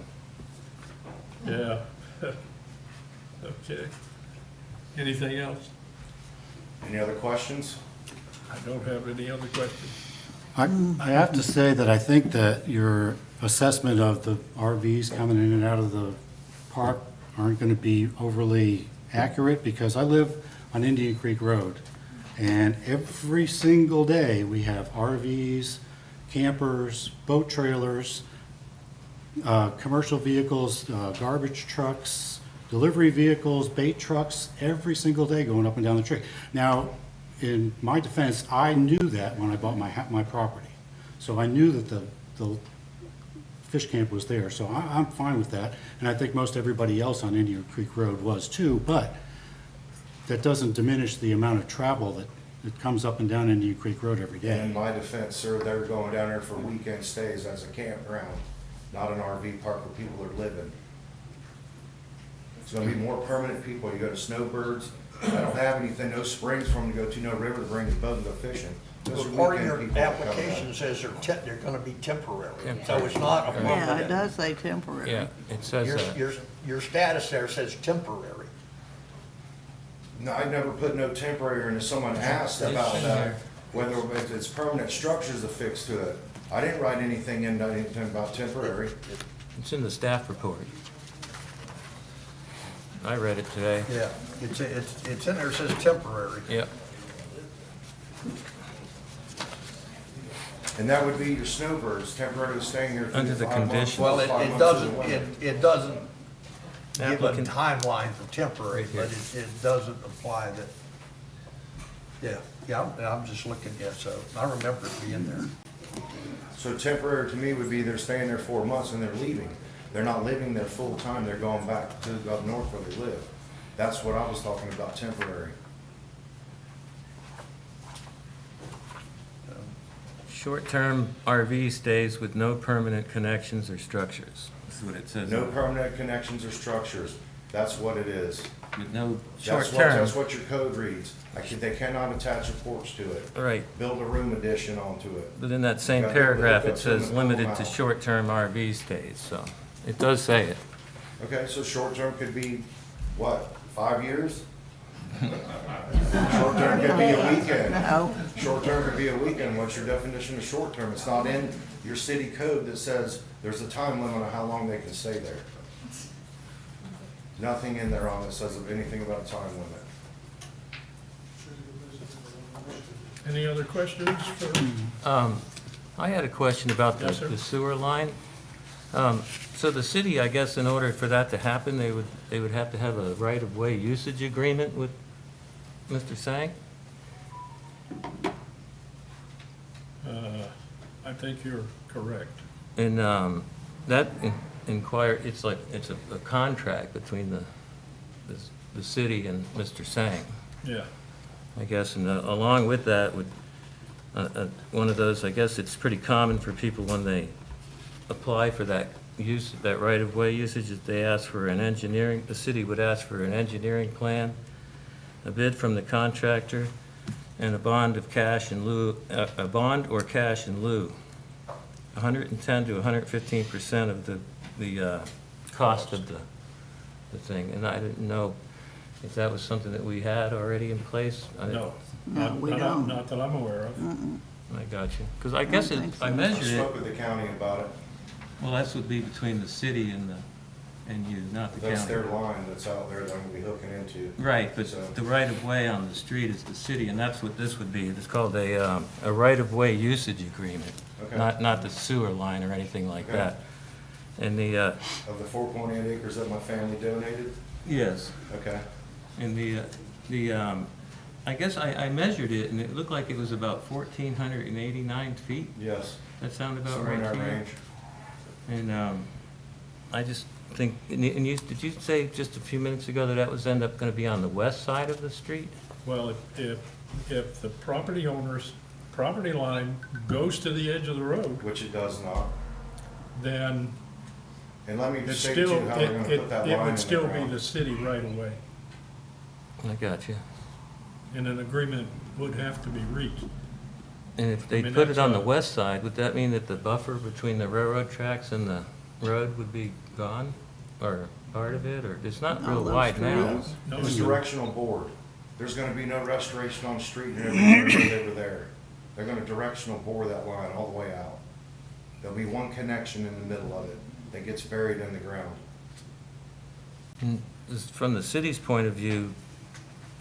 Yeah. Okay. Anything else? Any other questions? I don't have any other questions. I have to say that I think that your assessment of the RVs coming in and out of the park aren't going to be overly accurate, because I live on Indian Creek Road, and every single day we have RVs, campers, boat trailers, commercial vehicles, garbage trucks, delivery vehicles, bait trucks, every single day going up and down the creek. Now, in my defense, I knew that when I bought my property. So I knew that the fish camp was there, so I'm fine with that. And I think most everybody else on Indian Creek Road was too, but that doesn't diminish the amount of travel that comes up and down Indian Creek Road every day. In my defense, sir, they're going down there for weekend stays as a campground, not an RV park where people are living. It's gonna be more permanent people. You go to Snowbirds, I don't have anything, no springs for them to go to, no river to bring the boat and go fishing. Those are Part of weekend your people that come application down. says they're gonna be temporary, so it's not a permanent. Yeah, it does say temporary. Yeah, it says that. Your status there says temporary. No, I never put no temporary, and if someone asked about that, whether it's permanent structures affixed to it, I didn't write anything about temporary. It's in the staff report. I read it today. Yeah, it's in there, it says temporary. Yep. And that would be your Snowbirds, temporarily staying here. 3 Under to the 5 months, conditions. 4 to Well, it 5 months doesn't, of the winter. it doesn't give a Applicant- timeline for temporary, but it doesn't apply that. Yeah, I'm just looking, yeah, so I remember it being there. So temporary to me would be they're staying there 4 months and they're leaving. They're not living there full time, they're going back to up north where they live. That's what I was talking about, temporary. Short-term RV stays with no permanent connections or structures. That's what it says. No permanent connections or structures, that's what it is. With no That's short-term. what your code reads. They cannot attach a porch to it. Right. Build a room addition onto it. But in that same Got paragraph, it hookups in says the limited home to out. short-term RV stays, so it does say it. Okay, so short-term could be, what, 5 years? Short-term could be a weekend. No. Short-term could be a weekend. What's your definition of short-term? It's not in your city code that says there's a time limit on how long they can stay there. Nothing in there on this says of anything about a time limit. Any other questions for? I had a question about Yes, sir. the sewer line. So the city, I guess, in order for that to happen, they would have to have a right-of-way usage agreement with Mr. Sang? I think you're correct. And it's a contract between the city and Mr. Sang, Yeah. I guess, and along with that would, one of those, I guess it's pretty common for people when they apply for that right-of-way usage, that they ask for the city would ask for an engineering plan, a bid from the contractor, and a bond or cash in lieu, 110 to 115% of the cost of the thing. And I didn't know if that was something that we had already in place. No. No, we don't. Not that I'm aware of. I got you. Because I guess think so. I I measured spoke it. with the county about it. Well, that would be between the city and you, not the county. That's their line that's out there that I'm gonna be hooking into. Right, but So- the right-of-way on the street is the city, and that's what this would be. It's called a right-of-way usage agreement, Okay. not the sewer line or anything like Okay. that. And the, Of the 4.8 acres that my family donated? yes, Okay. and I guess I measured it, and it looked like it was about 1,489 feet. Yes. That sound about Somewhere right in to that you? range. And I just think, and did you say just a few minutes ago that that was end up gonna be on the west side of the street? Well, if the property owner's property line goes to the edge of the road, Which it does not. then And let me it's say to still, you how they're gonna put that it line in would the still be ground. the city right away, I got you. and an agreement would have to be reached. And if they I mean, put it that's on the a- west side, would that mean that the buffer between the railroad tracks and the road would be gone? Or part of it, or it's not All real those wide now? trees. No, It's you- directional board. There's gonna be no restoration on the street and everything they were there. They're gonna directional bore that line all the way out. There'll be one connection in the middle of it that gets buried in the ground. And just from the city's point of view,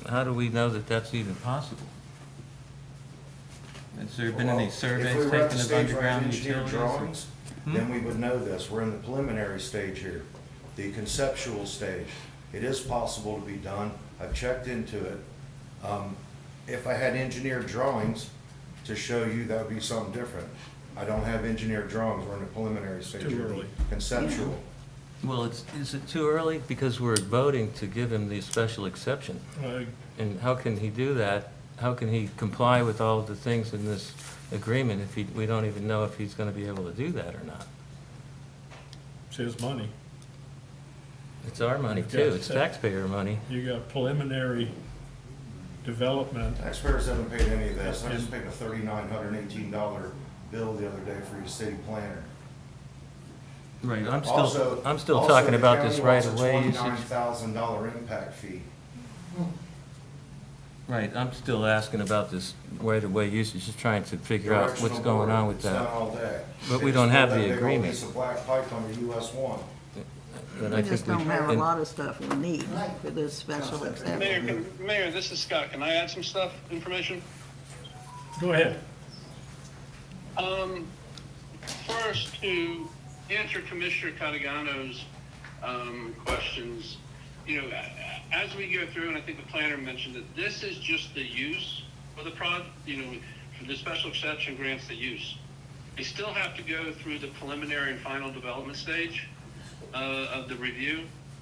how do we know that that's even possible? Has there been any Well, surveys If we were at the taken of stage where I had underground engineered utilities? or- drawings, then we would know this. We're in the preliminary stage here, the conceptual stage. It is possible to be done. I've checked into it. If I had engineered drawings to show you, that would be something different. I don't have engineered drawings. We're in the preliminary stage. Too here, early. Conceptual. Well, is it too early? Because we're voting to give him the special exception. And how can he do that? How can he comply with all of the things in this agreement if we don't even know if he's gonna be able to do that or not? It's his money. It's our money You've too, got it's that. taxpayer money. You got preliminary development. Taxpayers haven't paid any of this. I just paid a $3,918 bill the other day for your city planner. Right, I'm Also- still also, talking the about this county right wants a of way usage. $29,000 impact fee. Right, I'm still asking about this right of way usage, just trying to figure out what's Directional going board. on with It's done that. all day. But They we just don't pulled have that the big old agreement. piece of black pipe on the US 1. And We I just think don't have a and- lot of stuff we need for this special exception. Mayor, this is Scott. Can I add some information? Go ahead. First, to answer Commissioner Catagano's questions, as we go through, and I think the planner mentioned that this is just the use for the the special exception grants the use. They still have to go through the preliminary and final development stage of the review,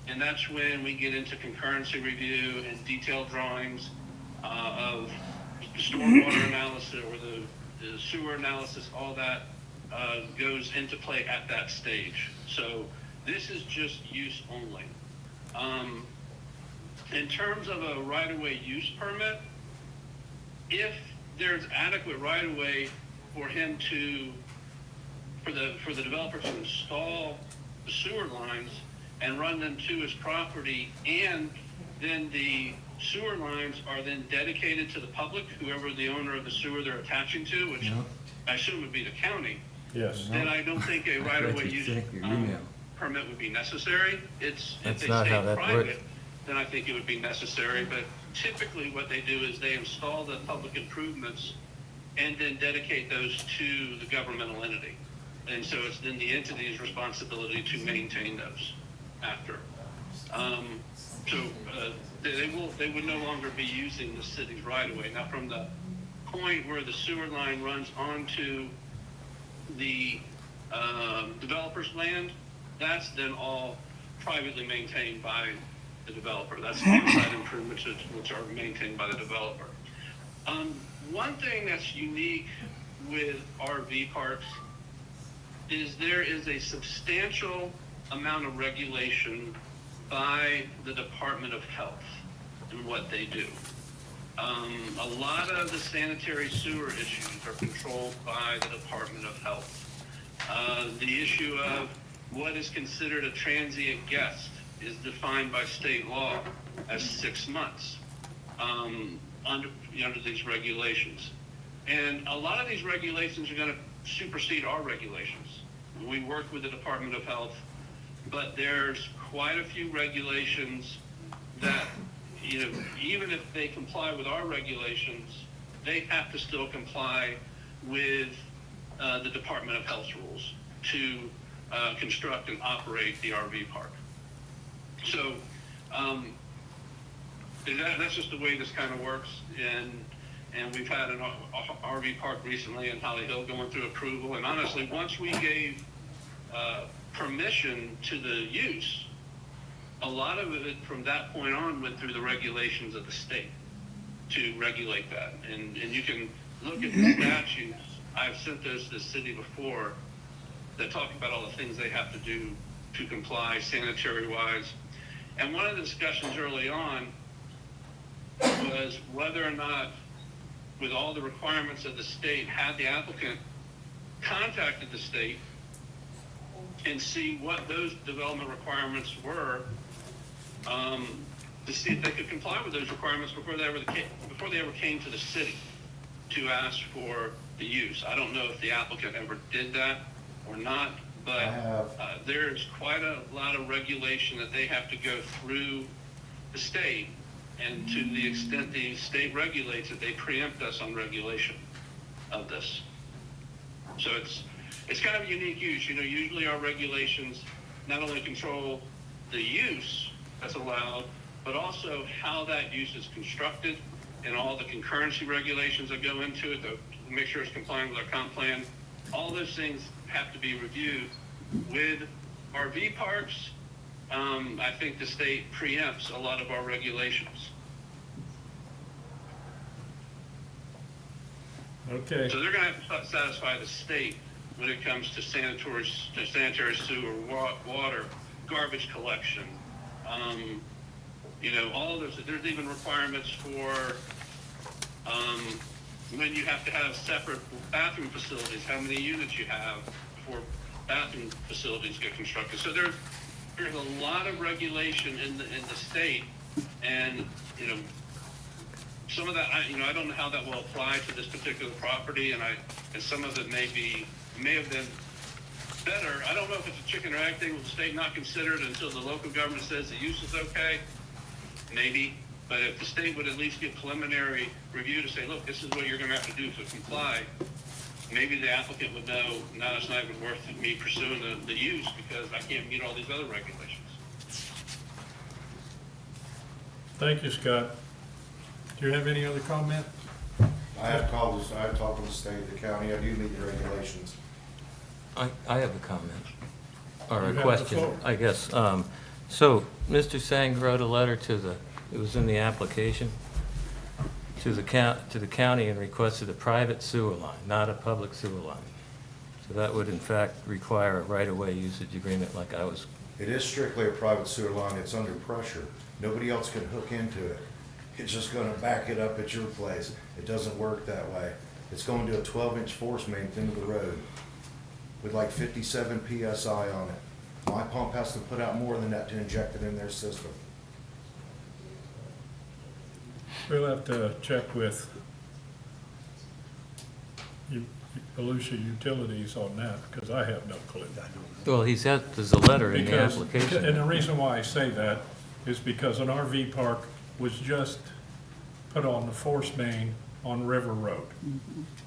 and that's when we get into concurrency review and detailed drawings of the stormwater analysis or the sewer analysis, all that goes into play at that stage. So this is just use only. In terms of a right-of-way use permit, if there's adequate right-of-way for him for the developer to install the sewer lines and run them to his property, and then the sewer lines are then dedicated to the public, whoever the owner of the sewer they're attaching to, which I assume would be the county, Yes. then I don't think a right-of-way What you use think, your email. permit would be necessary. If That's they not how stay that private, works. then I think it would be necessary, but typically what they do is they install the public improvements and then dedicate those to the governmental entity. And so it's then the entity's responsibility to maintain those after. They would no longer be using the city's right of way. Now, from the point where the sewer line runs onto the developer's land, that's then all privately maintained by the developer. That's the inside improvements which are maintained by the developer. One thing that's unique with RV parks is there is a substantial amount of regulation by the Department of Health and what they do. A lot of the sanitary sewer issues are controlled by the Department of Health. The issue of what is considered a transient guest is defined by state law as 6 months under these regulations. And a lot of these regulations are going to supersede our regulations. We work with the Department of Health, but there's quite a few regulations that, even if they comply with our regulations, they have to still comply with the Department of Health's rules to construct and operate the RV park. So that's just the way this kind of works. And we've had an RV park recently in Holly Hill going through approval. And honestly, once we gave permission to the use, a lot of it from that point on went through the regulations of the state to regulate that. And you can look at the statutes. I've sent those to the city before that talk about all the things they have to do to comply sanitary-wise. And one of the discussions early on was whether or not, with all the requirements of the state, had the applicant contacted the state and see what those development requirements were, to see if they could comply with those requirements before they ever came to the city to ask for the use. I don't know if the applicant ever did that or not, but there's quite a lot of regulation that they have to go through the state, and to the extent the state regulates it, they preempt us on regulation of this. So it's kind of a unique use. Usually our regulations not only control the use that's allowed, but also how that use is constructed and all the concurrency regulations that go into it to make sure it's complying with our comp plan. All those things have to be reviewed. With RV parks, I think the state preempts a lot of our regulations. Okay. So they're going to have to satisfy the state when it comes to sanitary sewer, water, garbage collection. All those. There's even requirements for when you have to have separate bathroom facilities, how many units you have before bathroom facilities get constructed. So there's a lot of regulation in the state, and some of that I don't know how that will apply to this particular property, and some of it may have been better. I don't know if it's a chicken or egg thing with the state not considered until the local government says the use is okay. Maybe. But if the state would at least give preliminary review to say, look, this is what you're going to have to do to comply, maybe the applicant would know, no, it's not even worth me pursuing the use because I can't meet all these other regulations. Thank you, Scott. Do you have any other comment? I have talked to the state, the county, I do meet the regulations. I have a comment, or You a have the question, floor. I guess. So, Mr. Sang wrote a letter it was in the application, to the county and requested a private sewer line, not a public sewer line. So that would in fact require a right-of-way usage agreement like I was. It is strictly a private sewer line, it's under pressure. Nobody else can hook into it. It's just gonna back it up at your place. It doesn't work that way. It's going to a 12-inch force main at the end of the road with like 57 PSI on it. My pump has to put out more than that to inject it in their system. We'll have to check with Volusia Utilities on that, because I have no clue. Well, there's a letter in the Because, application. and the reason why I say that is because an RV park was just put on the force main on River Road.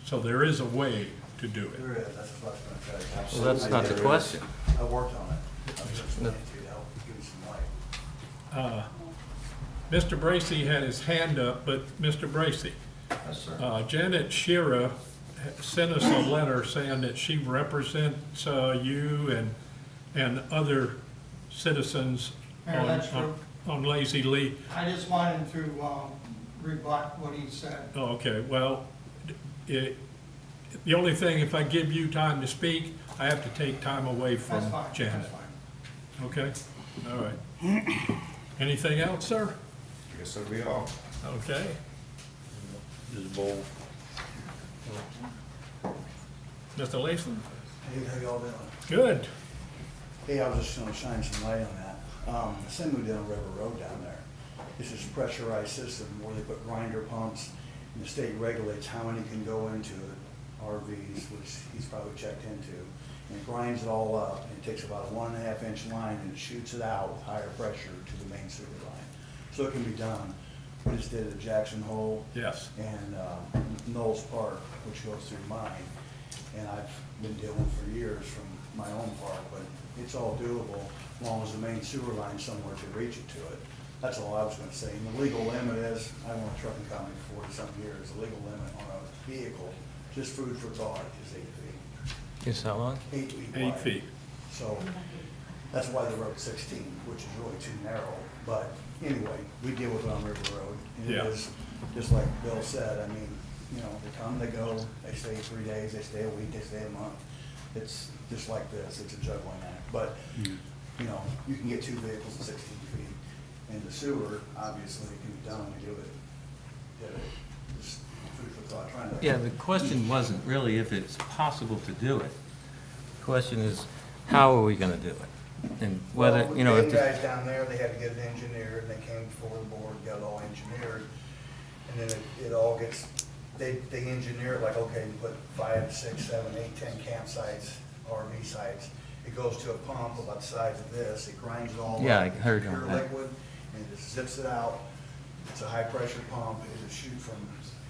So there is a way to do it. There is, that's what I was gonna tell you. Well, that's not the question. I worked on it. I was explaining to you to help give you some light. Mr. Bracy had his hand up, but Mr. Bracy, Yes, sir. Janet Shira sent us a letter saying that she represents you and other citizens Mayor, that's true. on Lazy Lee. I just wanted to rebut what he said. Oh, okay, well, the only thing, if I give you time to speak, I have to take time away from That's fine, Janet. that's fine. Okay, all right. Anything else, sir? I guess that'll be all. Okay. Mr. Latham? Hey, how y'all doing? Good. Hey, I was just gonna shine some light on that. The same we did on River Road down there. This is a pressurized system where they put grinder pumps, and the state regulates how many can go into it, RVs, which he's probably checked into. And it grinds it all up, and it takes about a 1.5 inch line and it shoots it out with higher pressure to the main sewer line. So it can be done. We just did it at Jackson Hole. Yes. And Knowles Park, which goes through mine. And I've been dealing for years from my own park, but it's all doable as long as the main sewer line's somewhere to reach it to it. That's all I was gonna say. And the legal limit is, I owned a trucking company for 40-something years, the legal limit on a vehicle, just food for thought, is 8 feet. Is how long? 8 feet 8 wide. feet. So that's why they wrote 16, which is really too narrow. But anyway, we deal with it on River Road. And Yeah. it is, just like Bill said, I mean, you know, they come, they go, they stay 3 days, they stay a week, they stay a month. It's just like this, it's a juggling act. But, you know, you can get 2 vehicles at 16 feet. And the sewer, obviously, can be done to give it just food for thought, trying to. Yeah, the question wasn't really if it's possible to do it. The question is, how are we gonna do it? And whether, Well, you know, the if the, guys down there, they had to get it engineered, and they came before the board, got it all engineered. And then it all gets, they engineer it like, okay, you put 5, 6, 7, 8, 10 campsites, RV sites. It goes to a pump about the size of this, it grinds it all up. Yeah, I heard on Pure that. liquid, and it just zips it out. It's a high pressure pump, it'll shoot from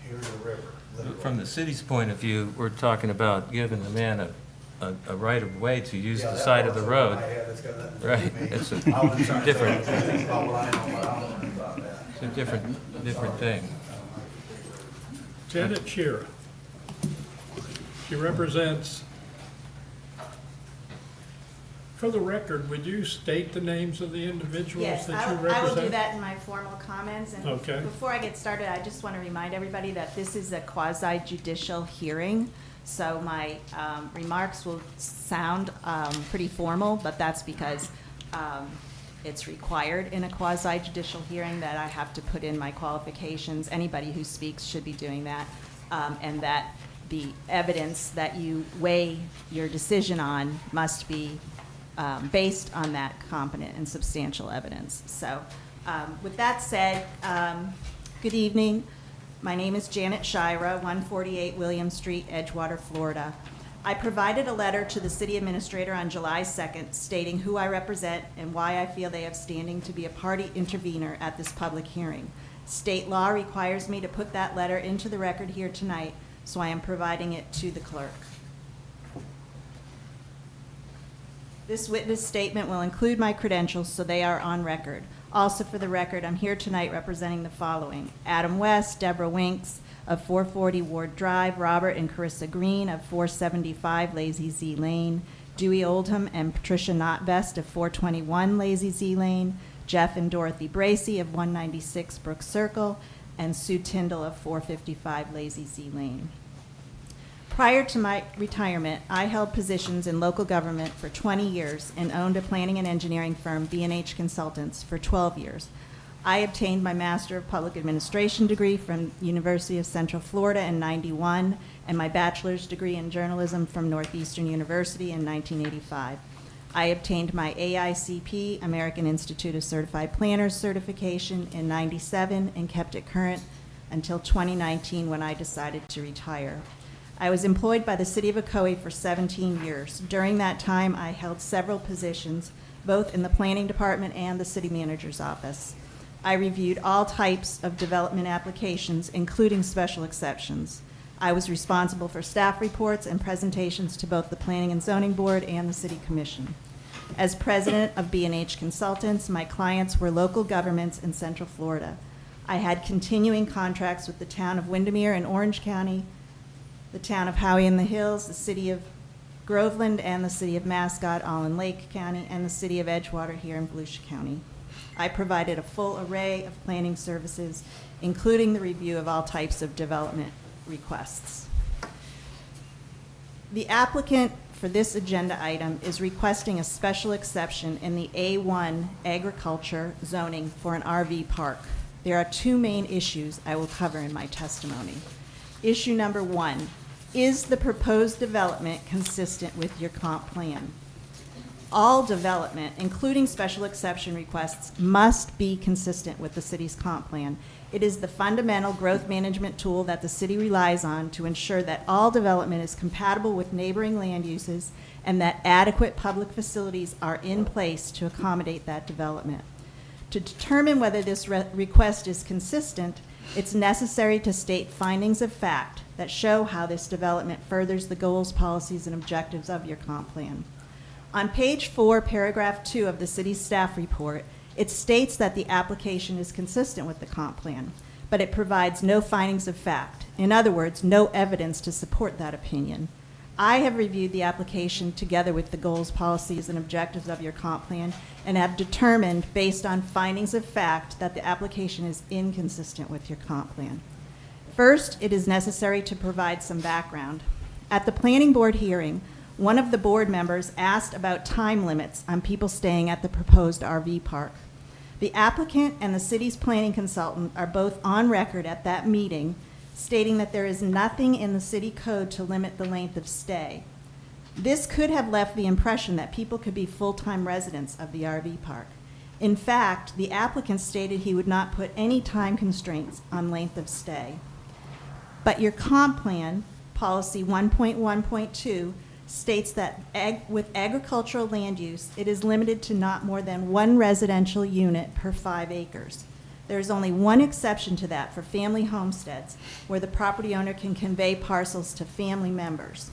here to the river. literally. from the city's point of view, we're talking about giving the man a right of way to use Yeah, the that side of the part's over road. my head, that's got nothing to do Right, with me. it's a I was just trying to tell you different, things about what I know, but I don't know about that. it's a different thing. Janet Shearer. She represents, for the record, would you state the names of the individuals Yes, that you I represent? will do that in my formal comments. And Okay. before I get started, I just want to remind everybody that this is a quasi judicial hearing. So my remarks will sound pretty formal, but that's because it's required in a quasi judicial hearing that I have to put in my qualifications. Anybody who speaks should be doing that. And that the evidence that you weigh your decision on must be based on that competent and substantial evidence. So with that said, good evening. My name is Janet Shira, 148 William Street, Edgewater, Florida. I provided a letter to the city administrator on July 2nd stating who I represent and why I feel they have standing to be a party intervener at this public hearing. State law requires me to put that letter into the record here tonight, so I am providing it to the clerk. This witness statement will include my credentials, so they are on record. Also, for the record, I'm here tonight representing the following: Adam West, Deborah Winks of 440 Ward Drive, Robert and Carissa Green of 475 Lazy Z Lane, Dewey Oldham and Patricia Notvest of 421 Lazy Z Lane, Jeff and Dorothy Bracy of 196 Brook Circle, and Sue Tyndall of 455 Lazy Z Lane. Prior to my retirement, I held positions in local government for 20 years and owned a planning and engineering firm, B&H Consultants, for 12 years. I obtained my Master of Public Administration degree from University of Central Florida in '91 and my bachelor's degree in journalism from Northeastern University in 1985. I obtained my AICP, American Institute of Certified Planners certification in '97 and kept it current until 2019 when I decided to retire. I was employed by the City of Ocoee for 17 years. During that time, I held several positions, both in the Planning Department and the City Manager's Office. I reviewed all types of development applications, including special exceptions. I was responsible for staff reports and presentations to both the Planning and Zoning Board and the City Commission. As president of B&H Consultants, my clients were local governments in Central Florida. I had continuing contracts with the town of Windermere in Orange County, the town of Howey in the Hills, the city of Groveland, and the city of Mascot, all in Lake County, and the city of Edgewater here in Volusia County. I provided a full array of planning services, including the review of all types of development requests. The applicant for this agenda item is requesting a special exception in the A1 agriculture zoning for an RV park. There are two main issues I will cover in my testimony. Issue number one, is the proposed development consistent with your comp plan? All development, including special exception requests, must be consistent with the city's comp plan. It is the fundamental growth management tool that the city relies on to ensure that all development is compatible with neighboring land uses and that adequate public facilities are in place to accommodate that development. To determine whether this request is consistent, it's necessary to state findings of fact that show how this development furthers the goals, policies, and objectives of your comp plan. On page 4, paragraph 2 of the city's staff report, it states that the application is consistent with the comp plan, but it provides no findings of fact. In other words, no evidence to support that opinion. I have reviewed the application together with the goals, policies, and objectives of your comp plan and have determined, based on findings of fact, that the application is inconsistent with your comp plan. First, it is necessary to provide some background. At the planning board hearing, one of the board members asked about time limits on people staying at the proposed RV park. The applicant and the city's planning consultant are both on record at that meeting stating that there is nothing in the city code to limit the length of stay. This could have left the impression that people could be full-time residents of the RV park. In fact, the applicant stated he would not put any time constraints on length of stay. But your comp plan, policy 1.1.2, states that with agricultural land use, it is limited to not more than one residential unit per 5 acres. There is only one exception to that for family homesteads, where the property owner can convey parcels to family members.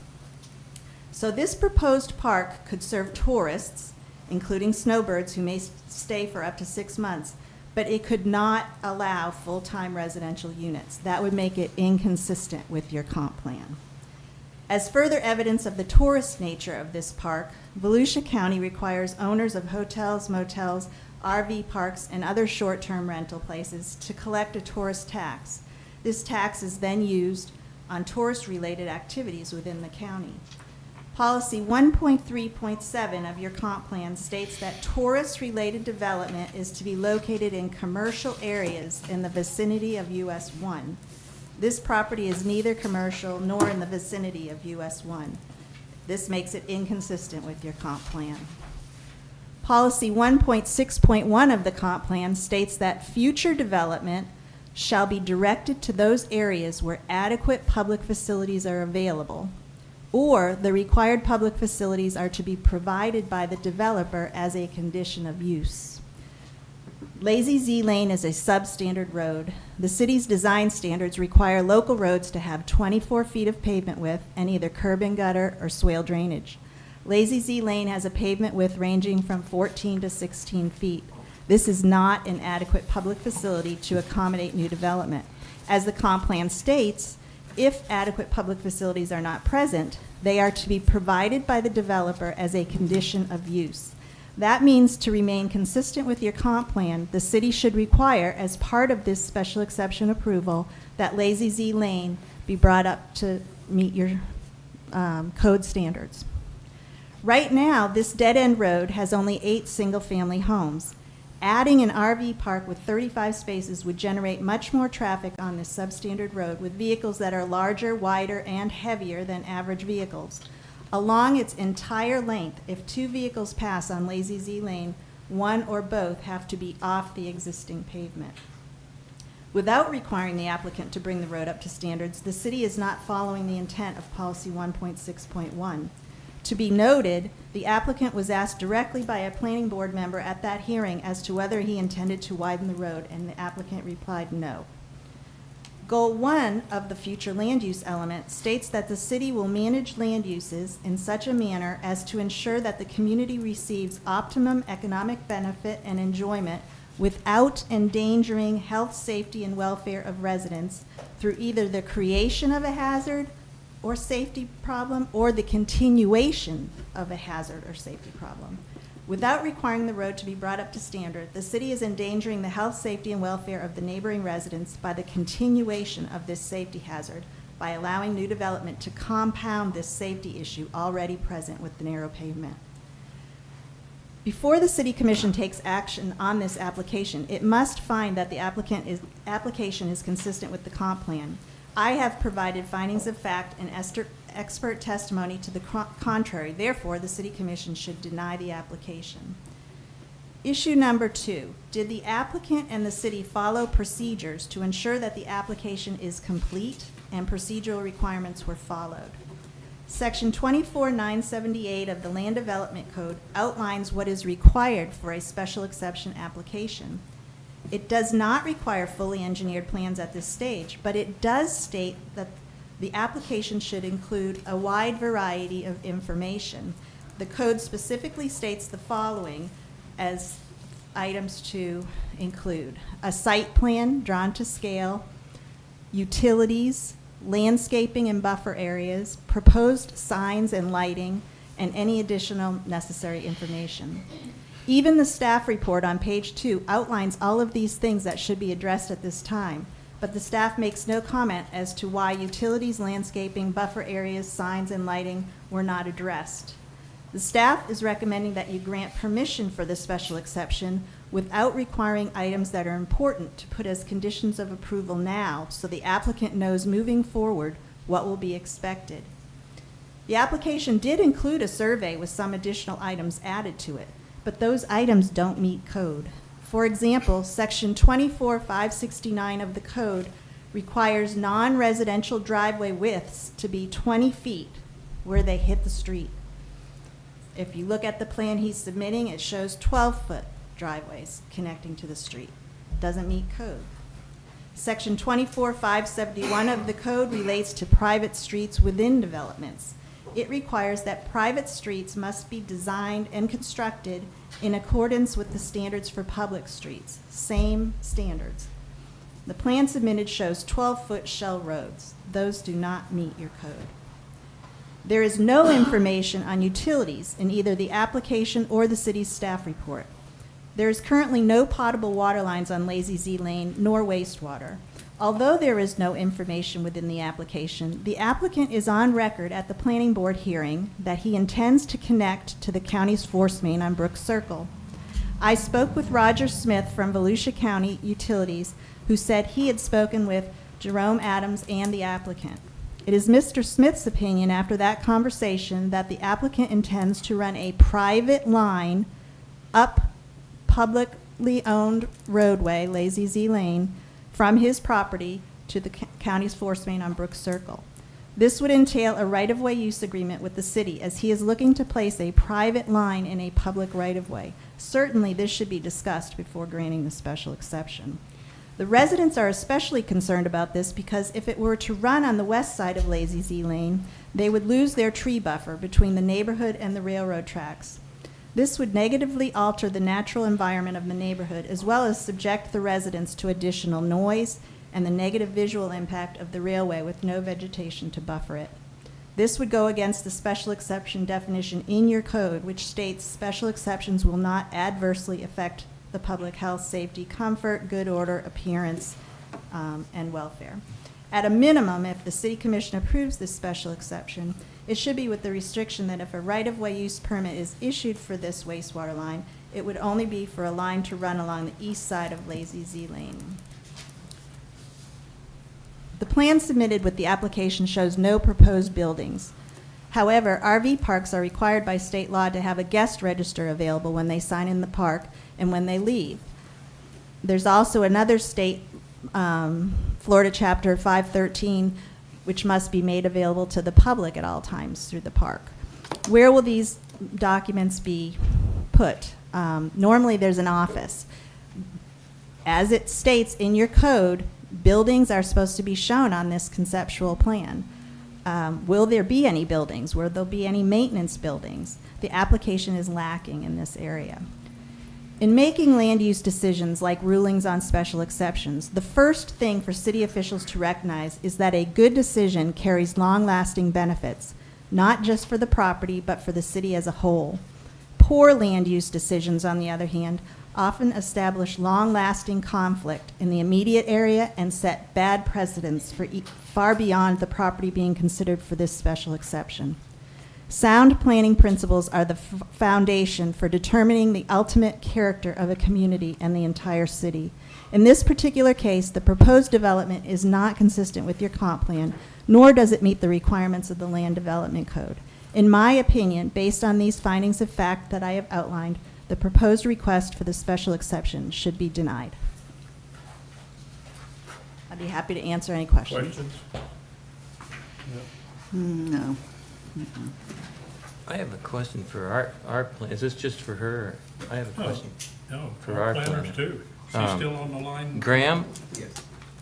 So this proposed park could serve tourists, including snowbirds who may stay for up to 6 months, but it could not allow full-time residential units. That would make it inconsistent with your comp plan. As further evidence of the tourist nature of this park, Volusia County requires owners of hotels, motels, RV parks, and other short-term rental places to collect a tourist tax. This tax is then used on tourist-related activities within the county. Policy 1.3.7 of your comp plan states that tourist-related development is to be located in commercial areas in the vicinity of US 1. This property is neither commercial nor in the vicinity of US 1. This makes it inconsistent with your comp plan. Policy 1.6.1 of the comp plan states that future development shall be directed to those areas where adequate public facilities are available, or the required public facilities are to be provided by the developer as a condition of use. Lazy Z Lane is a substandard road. The city's design standards require local roads to have 24 feet of pavement width and either curb and gutter or swale drainage. Lazy Z Lane has a pavement width ranging from 14 to 16 feet. This is not an adequate public facility to accommodate new development. As the comp plan states, if adequate public facilities are not present, they are to be provided by the developer as a condition of use. That means to remain consistent with your comp plan, the city should require, as part of this special exception approval, that Lazy Z Lane be brought up to meet your code standards. Right now, this dead-end road has only 8 single-family homes. Adding an RV park with 35 spaces would generate much more traffic on this substandard road with vehicles that are larger, wider, and heavier than average vehicles. Along its entire length, if 2 vehicles pass on Lazy Z Lane, one or both have to be off the existing pavement. Without requiring the applicant to bring the road up to standards, the city is not following the intent of Policy 1.6.1. To be noted, the applicant was asked directly by a planning board member at that hearing as to whether he intended to widen the road, and the applicant replied no. Goal 1 of the future land use element states that the city will manage land uses in such a manner as to ensure that the community receives optimum economic benefit and enjoyment without endangering health, safety, and welfare of residents through either the creation of a hazard or safety problem or the continuation of a hazard or safety problem. Without requiring the road to be brought up to standard, the city is endangering the health, safety, and welfare of the neighboring residents by the continuation of this safety hazard by allowing new development to compound this safety issue already present with the narrow pavement. Before the City Commission takes action on this application, it must find that the application is consistent with the comp plan. I have provided findings of fact and expert testimony to the contrary. Therefore, the City Commission should deny the application. Issue number 2, did the applicant and the city follow procedures to ensure that the application is complete and procedural requirements were followed? Section 24978 of the Land Development Code outlines what is required for a special exception application. It does not require fully engineered plans at this stage, but it does state that the application should include a wide variety of information. The code specifically states the following as items to include: a site plan drawn to scale, utilities, landscaping and buffer areas, proposed signs and lighting, and any additional necessary information. Even the staff report on page 2 outlines all of these things that should be addressed at this time, but the staff makes no comment as to why utilities, landscaping, buffer areas, signs, and lighting were not addressed. The staff is recommending that you grant permission for the special exception without requiring items that are important to put as conditions of approval now, so the applicant knows moving forward what will be expected. The application did include a survey with some additional items added to it, but those items don't meet code. For example, section 24569 of the code requires non-residential driveway widths to be 20 feet where they hit the street. If you look at the plan he's submitting, it shows 12-foot driveways connecting to the street. Doesn't meet code. Section 24571 of the code relates to private streets within developments. It requires that private streets must be designed and constructed in accordance with the standards for public streets. Same standards. The plan submitted shows 12-foot shell roads. Those do not meet your code. There is no information on utilities in either the application or the city's staff report. There is currently no potable water lines on Lazy Z Lane nor wastewater. Although there is no information within the application, the applicant is on record at the planning board hearing that he intends to connect to the county's force main on Brooks Circle. I spoke with Roger Smith from Volusia County Utilities, who said he had spoken with Jerome Adams and the applicant. It is Mr. Smith's opinion after that conversation that the applicant intends to run a private line up publicly owned roadway, Lazy Z Lane, from his property to the county's force main on Brooks Circle. This would entail a right-of-way use agreement with the city, as he is looking to place a private line in a public right-of-way. Certainly, this should be discussed before granting the special exception. The residents are especially concerned about this because if it were to run on the west side of Lazy Z Lane, they would lose their tree buffer between the neighborhood and the railroad tracks. This would negatively alter the natural environment of the neighborhood, as well as subject the residents to additional noise and the negative visual impact of the railway with no vegetation to buffer it. This would go against the special exception definition in your code, which states special exceptions will not adversely affect the public health, safety, comfort, good order, appearance, and welfare. At a minimum, if the City Commission approves this special exception, it should be with the restriction that if a right-of-way use permit is issued for this wastewater line, it would only be for a line to run along the east side of Lazy Z Lane. The plan submitted with the application shows no proposed buildings. However, RV parks are required by state law to have a guest register available when they sign in the park and when they leave. There's also another state, Florida Chapter 513, which must be made available to the public at all times through the park. Where will these documents be put? Normally, there's an office. As it states in your code, buildings are supposed to be shown on this conceptual plan. Will there be any buildings? Will there be any maintenance buildings? The application is lacking in this area. In making land use decisions like rulings on special exceptions, the first thing for city officials to recognize is that a good decision carries long-lasting benefits, not just for the property, but for the city as a whole. Poor land use decisions, on the other hand, often establish long-lasting conflict in the immediate area and set bad precedents for far beyond the property being considered for this special exception. Sound planning principles are the foundation for determining the ultimate character of a community and the entire city. In this particular case, the proposed development is not consistent with your comp plan, nor does it meet the requirements of the Land Development Code. In my opinion, based on these findings of fact that I have outlined, the proposed request for the special exception should be denied. I'd be happy to answer any questions. Questions? No. I have a question for our plan. Is this just for her? I have a question. No, For for our our planners planner. too. She's still on the line? Graham? Yes.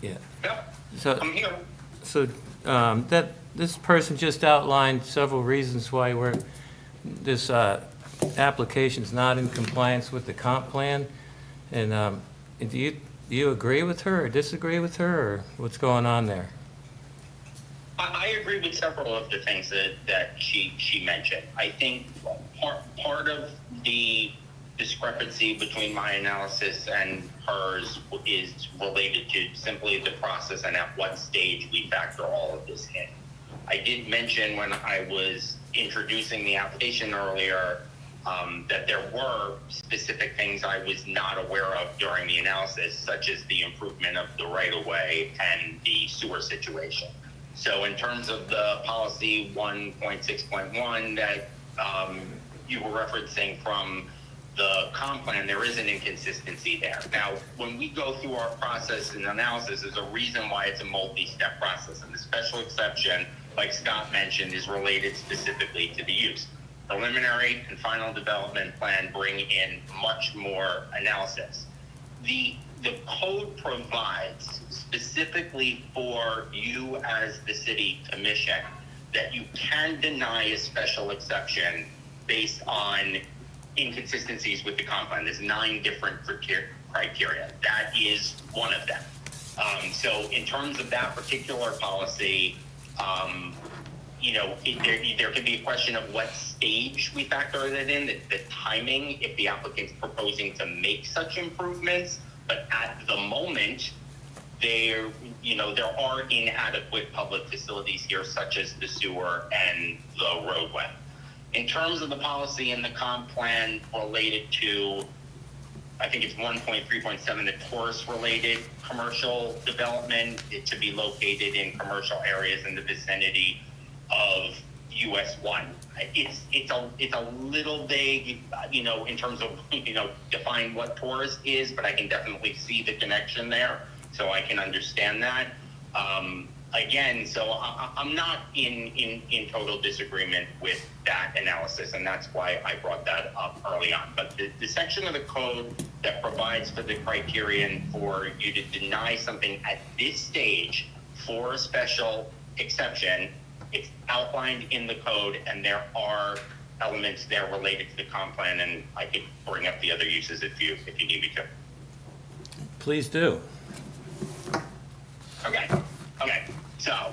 Yeah. Yep, So, I'm here. so that this person just outlined several reasons why this application's not in compliance with the comp plan. And do you agree with her or disagree with her, or what's going on there? I agree with several of the things that she mentioned. I think part of the discrepancy between my analysis and hers is related to simply the process and at what stage we factor all of this in. I did mention when I was introducing the application earlier that there were specific things I was not aware of during the analysis, such as the improvement of the right-of-way and the sewer situation. So in terms of the policy 1.6.1 that you were referencing from the comp plan, there is an inconsistency there. Now, when we go through our process and analysis, there's a reason why it's a multi-step process. And the special exception, like Scott mentioned, is related specifically to the use. Preliminary and final development plan bring in much more analysis. The code provides specifically for you as the city commission that you can deny a special exception based on inconsistencies with the comp plan. There's 9 different criteria. That is one of them. So in terms of that particular policy, there could be a question of what stage we factor that in, the timing, if the applicant's proposing to make such improvements. But at the moment, there are inadequate public facilities here, such as the sewer and the roadway. In terms of the policy and the comp plan related to, I think it's 1.3.7, the tourist-related commercial development, it to be located in commercial areas in the vicinity of US 1. It's a little vague, in terms of, define what tourist is, but I can definitely see the connection there, so I can understand that. Again, so I'm not in total disagreement with that analysis, and that's why I brought that up early on. But the section of the code that provides for the criterion for you to deny something at this stage for a special exception, it's outlined in the code, and there are elements there related to the comp plan, and I could bring up the other uses if you need me to. Please do. Okay, so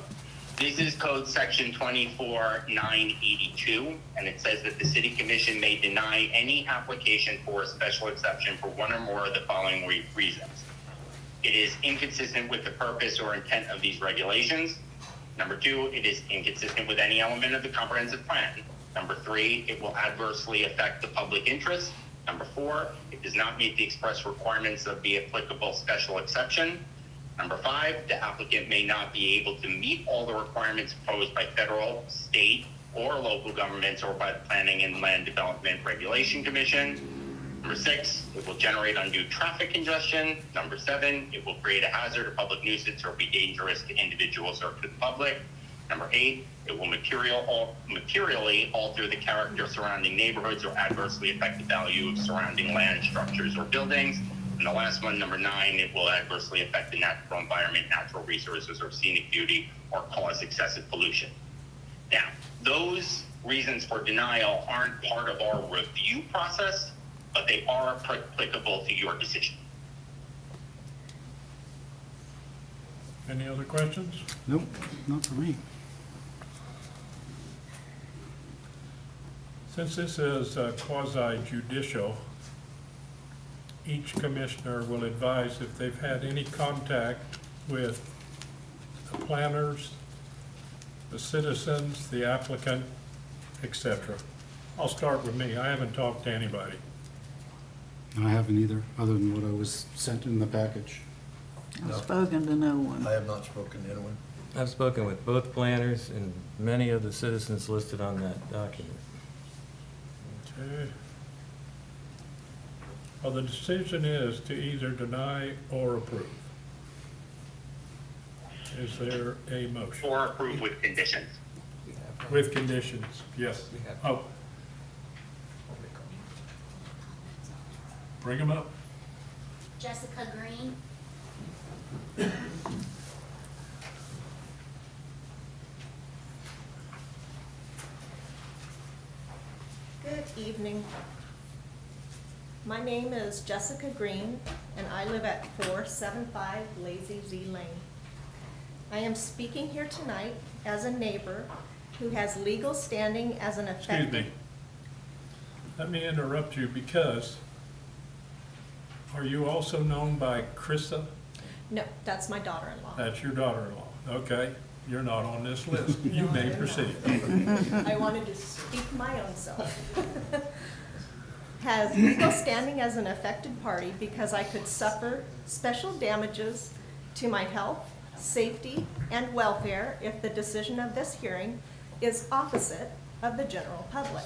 this is code section 24.982, and it says that the city commission may deny any application for a special exception for one or more of the following reasons. It is inconsistent with the purpose or intent of these regulations. Number 2, it is inconsistent with any element of the comprehensive plan. Number 3, it will adversely affect the public interest. Number 4, it does not meet the express requirements of the applicable special exception. Number 5, the applicant may not be able to meet all the requirements imposed by federal, state, or local governments or by the Planning and Land Development Regulation Commission. Number 6, it will generate undue traffic congestion. Number 7, it will create a hazard, a public nuisance, or be dangerous to individuals or to the public. Number 8, it will materially alter the character of surrounding neighborhoods or adversely affect the value of surrounding land, structures, or buildings. And the last one, number 9, it will adversely affect the natural environment, natural resources, or scenic beauty, or cause excessive pollution. Now, those reasons for denial aren't part of our review process, but they are applicable to your decision. Any other questions? Nope, not for me. Since this is quasi judicial, each commissioner will advise if they've had any contact with the planners, the citizens, the applicant, etc. I'll start with me. I haven't talked to anybody. I haven't either, other than what I was sent in the package. I've spoken to no one. I have not spoken to anyone. I've spoken with both planners and many of the citizens listed on that document. Okay. Well, the decision is to either deny or approve. Is there a motion? Or approve with conditions. With conditions, yes. Oh. Bring them up. Jessica Green, Good evening. My name is Jessica Green, and I live at 475 Lazy Z Lane. I am speaking here tonight as a neighbor who has legal standing as an Excuse affected... me. Let me interrupt you because are you also known by Krista? No, that's my daughter-in-law. That's your daughter-in-law. Okay, you're not on this list. You may proceed. I wanted to speak my own self. Has legal standing as an affected party because I could suffer special damages to my health, safety, and welfare if the decision of this hearing is opposite of the general public.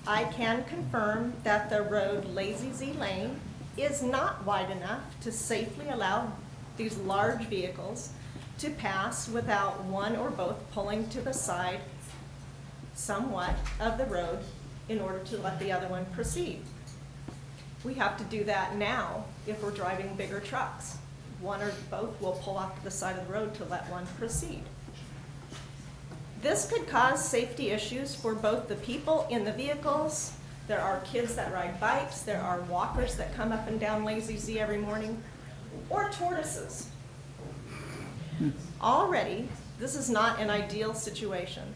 I can confirm that the road Lazy Z Lane is not wide enough to safely allow these large vehicles to pass without one or both pulling to the side somewhat of the road in order to let the other one proceed. We have to do that now if we're driving bigger trucks. One or both will pull off to the side of the road to let one proceed. This could cause safety issues for both the people in the vehicles. There are kids that ride bikes, there are walkers that come up and down Lazy Z every morning, or tortoises. Already, this is not an ideal situation.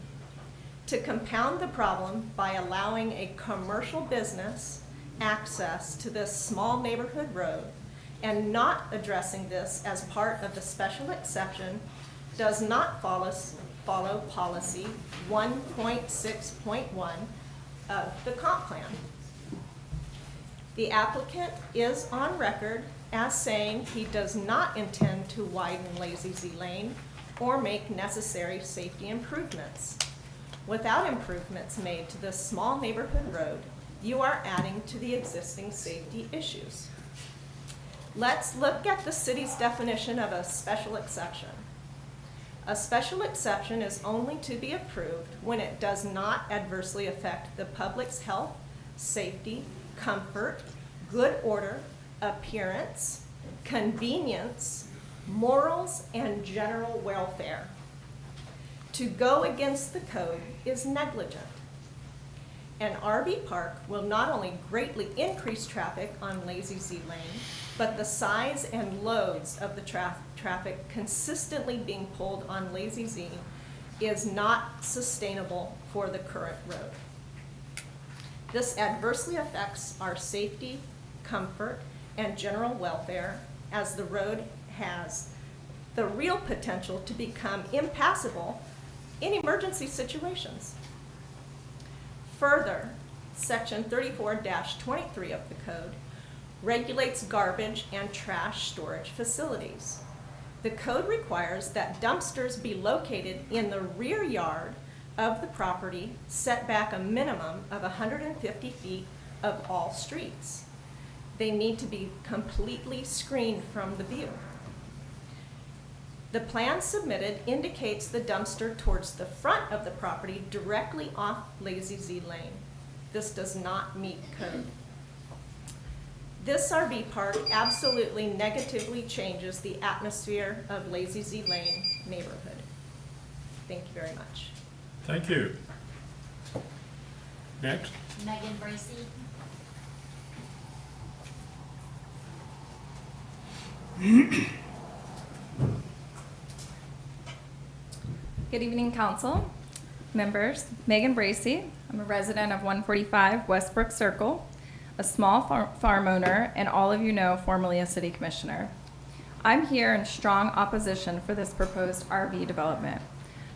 To compound the problem by allowing a commercial business access to this small neighborhood road and not addressing this as part of the special exception does not follow policy 1.6.1 of the comp plan. The applicant is on record as saying he does not intend to widen Lazy Z Lane or make necessary safety improvements. Without improvements made to this small neighborhood road, you are adding to the existing safety issues. Let's look at the city's definition of a special exception. A special exception is only to be approved when it does not adversely affect the public's health, safety, comfort, good order, appearance, convenience, morals, and general welfare. To go against the code is negligent. An RV park will not only greatly increase traffic on Lazy Z Lane, but the size and loads of the traffic consistently being pulled on Lazy Z is not sustainable for the current road. This adversely affects our safety, comfort, and general welfare, as the road has the real potential to become impassable in emergency situations. Further, Section 34-23 of the code regulates garbage and trash storage facilities. The code requires that dumpsters be located in the rear yard of the property, set back a minimum of 150 feet of all streets. They need to be completely screened from the view. The plan submitted indicates the dumpster towards the front of the property directly off Lazy Z Lane. This does not meet code. This RV park absolutely negatively changes the atmosphere of Lazy Z Lane neighborhood. Thank you very much. Thank you. Next. Megan Bracy. Good evening, council, members. Megan Bracy. I'm a resident of 145 Westbrook Circle, a small farm owner, and all of you know, formerly a city commissioner. I'm here in strong opposition for this proposed RV development.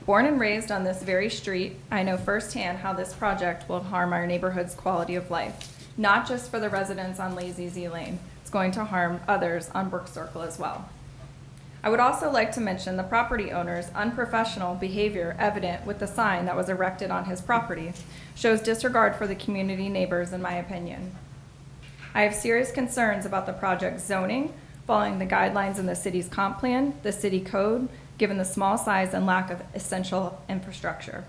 Born and raised on this very street, I know firsthand how this project will harm our neighborhood's quality of life, not just for the residents on Lazy Z Lane. It's going to harm others on Brook Circle as well. I would also like to mention the property owner's unprofessional behavior evident with the sign that was erected on his property shows disregard for the community neighbors, in my opinion. I have serious concerns about the project's zoning, following the guidelines in the city's comp plan, the city code, given the small size and lack of essential infrastructure.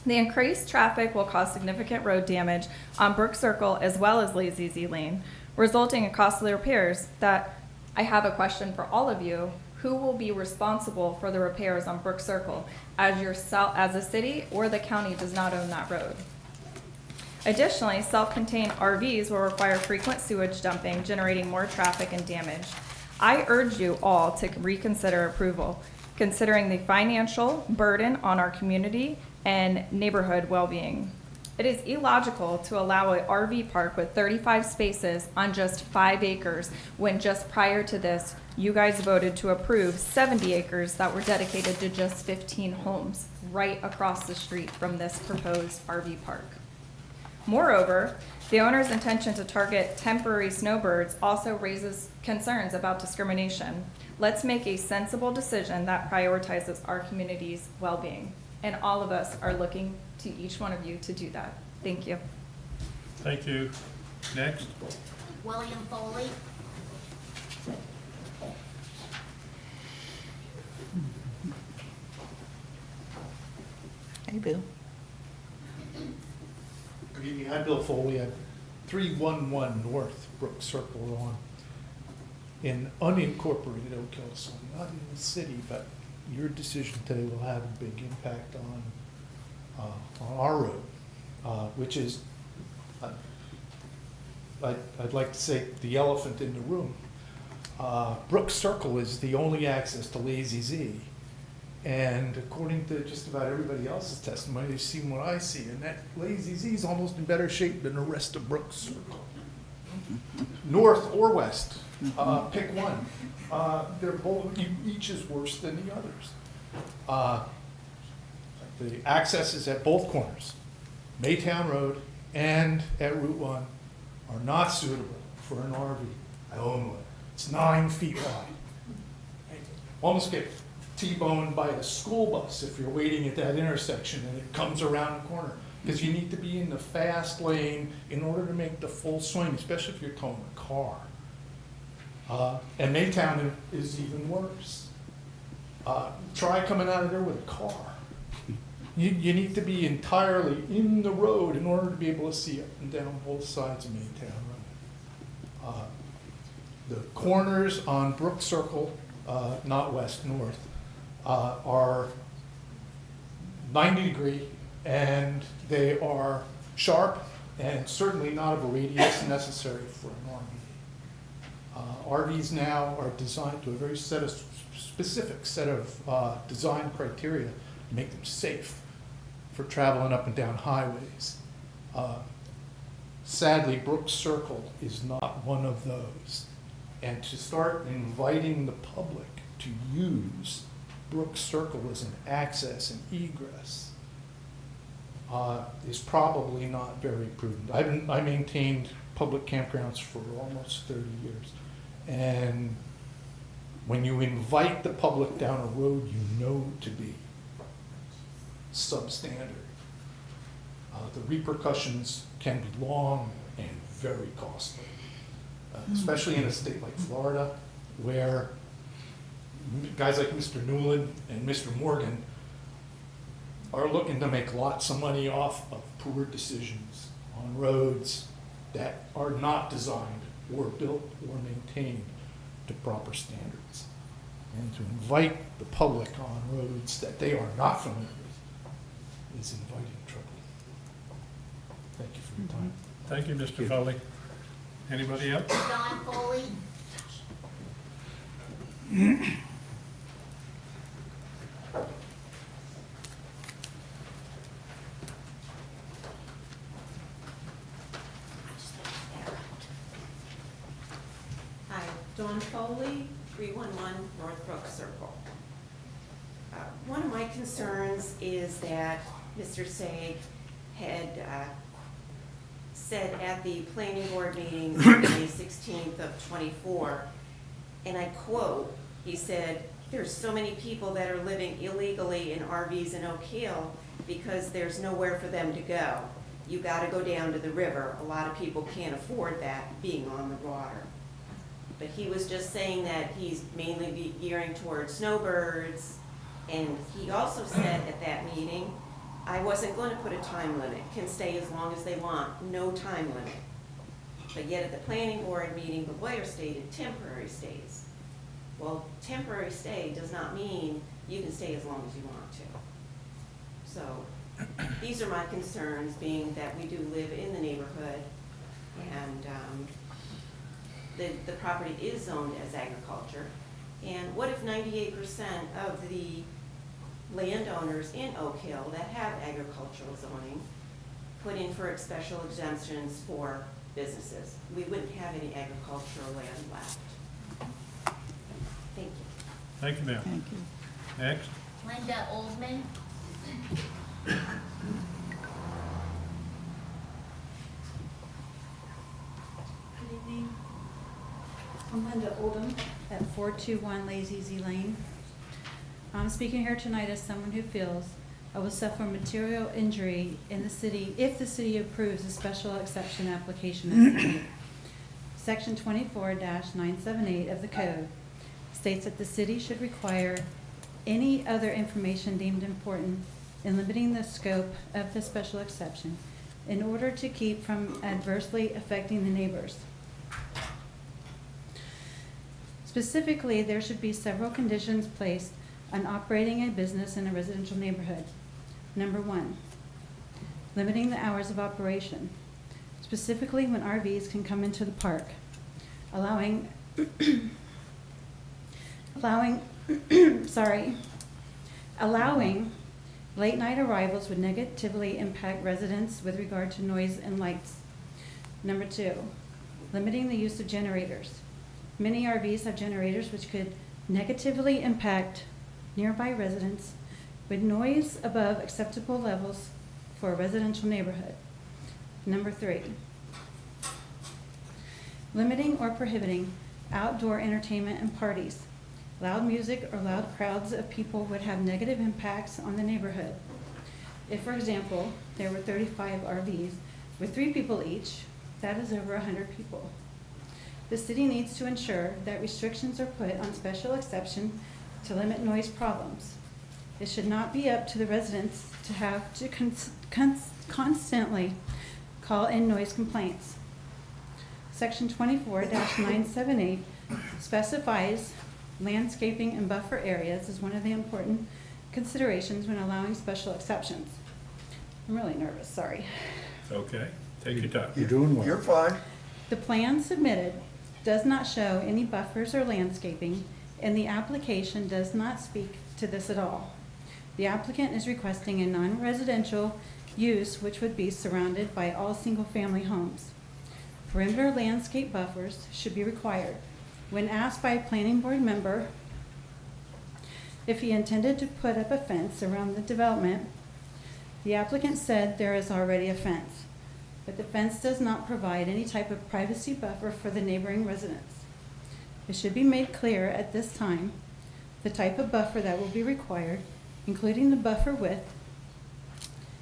The increased traffic will cause significant road damage on Brook Circle as well as Lazy Z Lane, resulting in costly repairs that I have a question for all of you. Who will be responsible for the repairs on Brook Circle, as a city or the county does not own that road? Additionally, self-contained RVs will require frequent sewage dumping, generating more traffic and damage. I urge you all to reconsider approval, considering the financial burden on our community and neighborhood well-being. It is illogical to allow an RV park with 35 spaces on just 5 acres when just prior to this, you guys voted to approve 70 acres that were dedicated to just 15 homes right across the street from this proposed RV park. Moreover, the owner's intention to target temporary snowbirds also raises concerns about discrimination. Let's make a sensible decision that prioritizes our community's well-being. And all of us are looking to each one of you to do that. Thank you. Thank you. Next. William Foley. Hey, Bill. Good evening, I'm Bill Foley. I'm 311 North Brook Circle on in unincorporated Oak Hill, so not in the city, but your decision today will have a big impact on our road, which is, I'd like to say, the elephant in the room. Brook Circle is the only access to Lazy Z. And according to just about everybody else's testimony, they've seen what I see, and that Lazy Z is almost in better shape than the rest of Brook Circle. North or west, pick one. They're both, each is worse than the others. The access is at both corners. Maytown Road and at Route 1 are not suitable for an RV. I own one. It's 9 feet wide. Almost get T-boned by a school bus if you're waiting at that intersection and it comes around the corner. Because you need to be in the fast lane in order to make the full swing, especially if you're towing a car. And Maytown is even worse. Try coming out of there with a car. You need to be entirely in the road in order to be able to see up and down both sides of Maytown Road. The corners on Brook Circle, not west, north, are 90 degree, and they are sharp and certainly not of a radius necessary for an RV. RVs now are designed to a very specific set of design criteria to make them safe for traveling up and down highways. Sadly, Brook Circle is not one of those. And to start inviting the public to use Brook Circle as an access and egress is probably not very prudent. I maintained public campgrounds for almost 30 years. And when you invite the public down a road you know to be substandard, the repercussions can be long and very costly, especially in a state like Florida, where guys like Mr. Newland and Mr. Morgan are looking to make lots of money off of poor decisions on roads that are not designed or built or maintained to proper standards. And to invite the public on roads that they are not familiar with is inviting trouble. Thank you for your time. Thank you, Mr. Foley. Anybody else? Don Foley. Hi, Dawn Foley, 311 Northbrook Circle. One of my concerns is that Mr. Saig had said at the planning board meeting on May 16th of '24, and I quote, he said, "There's so many people that are living illegally in RVs in Oak Hill because there's nowhere for them to go. You gotta go down to the river. A lot of people can't afford that being on the water." But he was just saying that he's mainly gearing towards snowbirds. And he also said at that meeting, I wasn't going to put a time limit, can stay as long as they want, no time limit. But yet at the planning board meeting, the lawyer stated temporary stays. Well, temporary stay does not mean you can stay as long as you want to. So these are my concerns, being that we do live in the neighborhood, and the property is zoned as agriculture. And what if 98% of the landowners in Oak Hill that have agricultural zoning put in for special exemptions for businesses? We wouldn't have any agricultural land left. Thank you. Thank you, ma'am. Thank you. Next. Linda Oldman. Good evening. I'm Linda Oldham at 421 Lazy Z Lane. I'm speaking here tonight as someone who feels I will suffer material injury in the city if the city approves a special exception application as submitted. Section 24-978 of the code states that the city should require any other information deemed important in limiting the scope of the special exception in order to keep from adversely affecting the neighbors. Specifically, there should be several conditions placed on operating a business in a residential neighborhood. Number one, limiting the hours of operation, specifically when RVs can come into the park, allowing late night arrivals would negatively impact residents with regard to noise and lights. Number two, limiting the use of generators. Many RVs have generators which could negatively impact nearby residents with noise above acceptable levels for a residential neighborhood. Number three, limiting or prohibiting outdoor entertainment and parties. Loud music or loud crowds of people would have negative impacts on the neighborhood. If, for example, there were 35 RVs with 3 people each, that is over 100 people. The city needs to ensure that restrictions are put on special exception to limit noise problems. It should not be up to the residents to have to constantly call in noise complaints. Section 24-978 specifies landscaping and buffer areas as one of the important considerations when allowing special exceptions. I'm really nervous, sorry. Okay, take your time. You're doing well. You're fine. The plan submitted does not show any buffers or landscaping, and the application does not speak to this at all. The applicant is requesting a non-residential use which would be surrounded by all single-family homes. Perimeter landscape buffers should be required. When asked by a planning board member if he intended to put up a fence around the development, the applicant said there is already a fence, but the fence does not provide any type of privacy buffer for the neighboring residents. It should be made clear at this time the type of buffer that will be required, including the buffer width,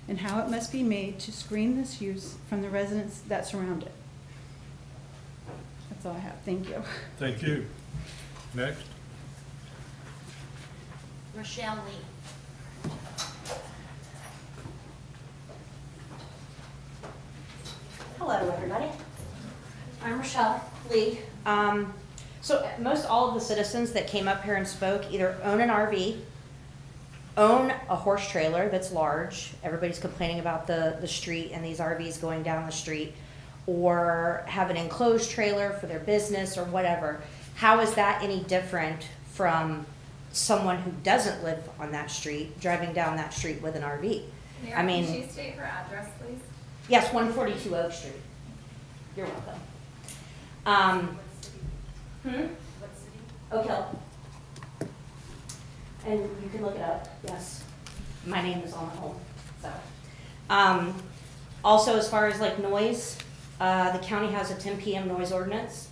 and how it must be made to screen this use from the residents that surround it. That's all I have. Thank you. Thank you. Next. Rochelle Lee. Hello, everybody. I'm Rochelle Lee. So most all of the citizens that came up here and spoke either own an RV, own a horse trailer that's large. Everybody's complaining about the street and these RVs going down the street, or have an enclosed trailer for their business or whatever. How is that any different from someone who doesn't live on that street, driving down that street with an RV? I mean, Can she state her address, please? yes, 142 Oak Street. You're welcome. Oak Hill. And you can look it up, yes. My name is on the home, so. Also, as far as like noise, the county has a 10 PM noise ordinance.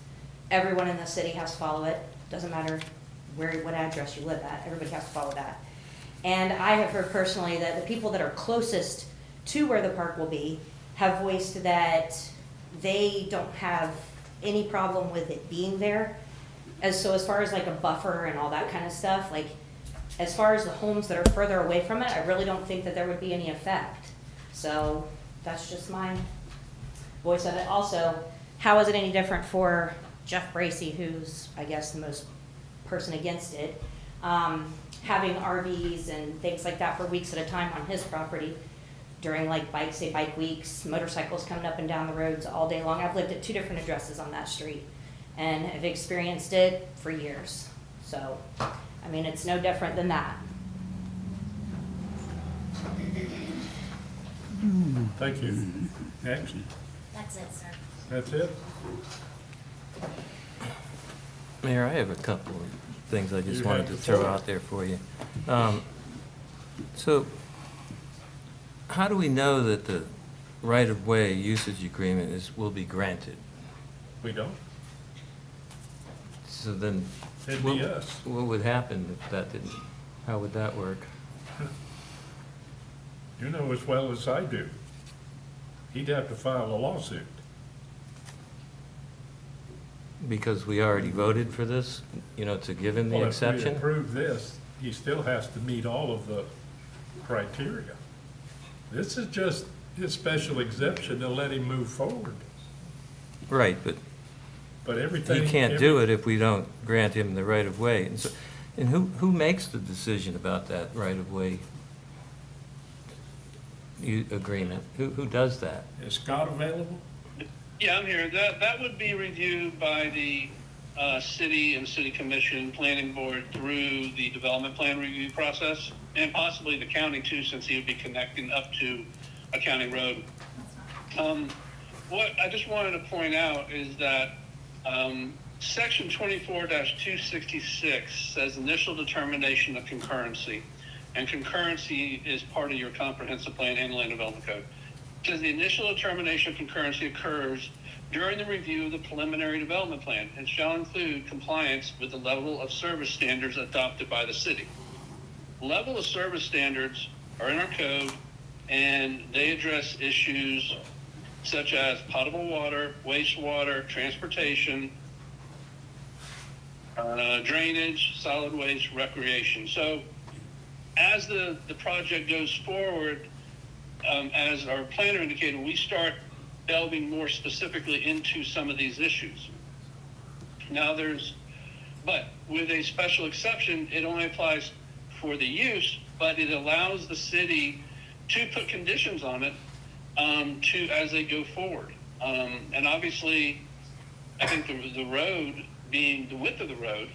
Everyone in the city has to follow it. Doesn't matter what address you live at, everybody has to follow that. And I have heard personally that the people that are closest to where the park will be have voiced that they don't have any problem with it being there. As far as like a buffer and all that kind of stuff, like as far as the homes that are further away from it, I really don't think that there would be any effect. So that's just my voice of it. Also, how is it any different for Jeff Bracey, who's, I guess, the most person against it, having RVs and things like that for weeks at a time on his property during like bike weeks, motorcycles coming up and down the roads all day long. I've lived at 2 different addresses on that street and have experienced it for years. So, I mean, it's no different than that. Thank you. Next. That's it, sir. That's it? Mayor, I have a couple of things I just You wanted have to the throw floor. out there for you. So, how do we know that the right-of-way usage agreement will be granted? We don't. So then, It'd be us. what would happen if that didn't, how would that work? You know as well as I do. He'd have to file a lawsuit. Because we already voted for this, to give him the Well, exception? if we approve this, he still has to meet all of the criteria. This is just his special exception to let him move forward. Right, But everything. he can't do it if we don't grant him the right-of-way. And who makes the decision about that right-of-way agreement? Who does that? Is Scott available? Yeah, I'm here. That would be reviewed by the city and city commission, planning board through the development plan review process, and possibly the county too, since he would be connecting up to a county road. What I just wanted to point out is that section 24-266 says initial determination of concurrency, and concurrency is part of your comprehensive plan and land development code. Says the initial determination of concurrency occurs during the review of the preliminary development plan and shall include compliance with the level of service standards adopted by the city. Level of service standards are in our code, and they address issues such as potable water, wastewater, transportation, drainage, solid waste, recreation. So as the project goes forward, as our planner indicated, we start delving more specifically into some of these issues. Now but with a special exception, it only applies for the use, but it allows the city to put conditions on it as they go forward. And obviously, I think the road, being the width of the road,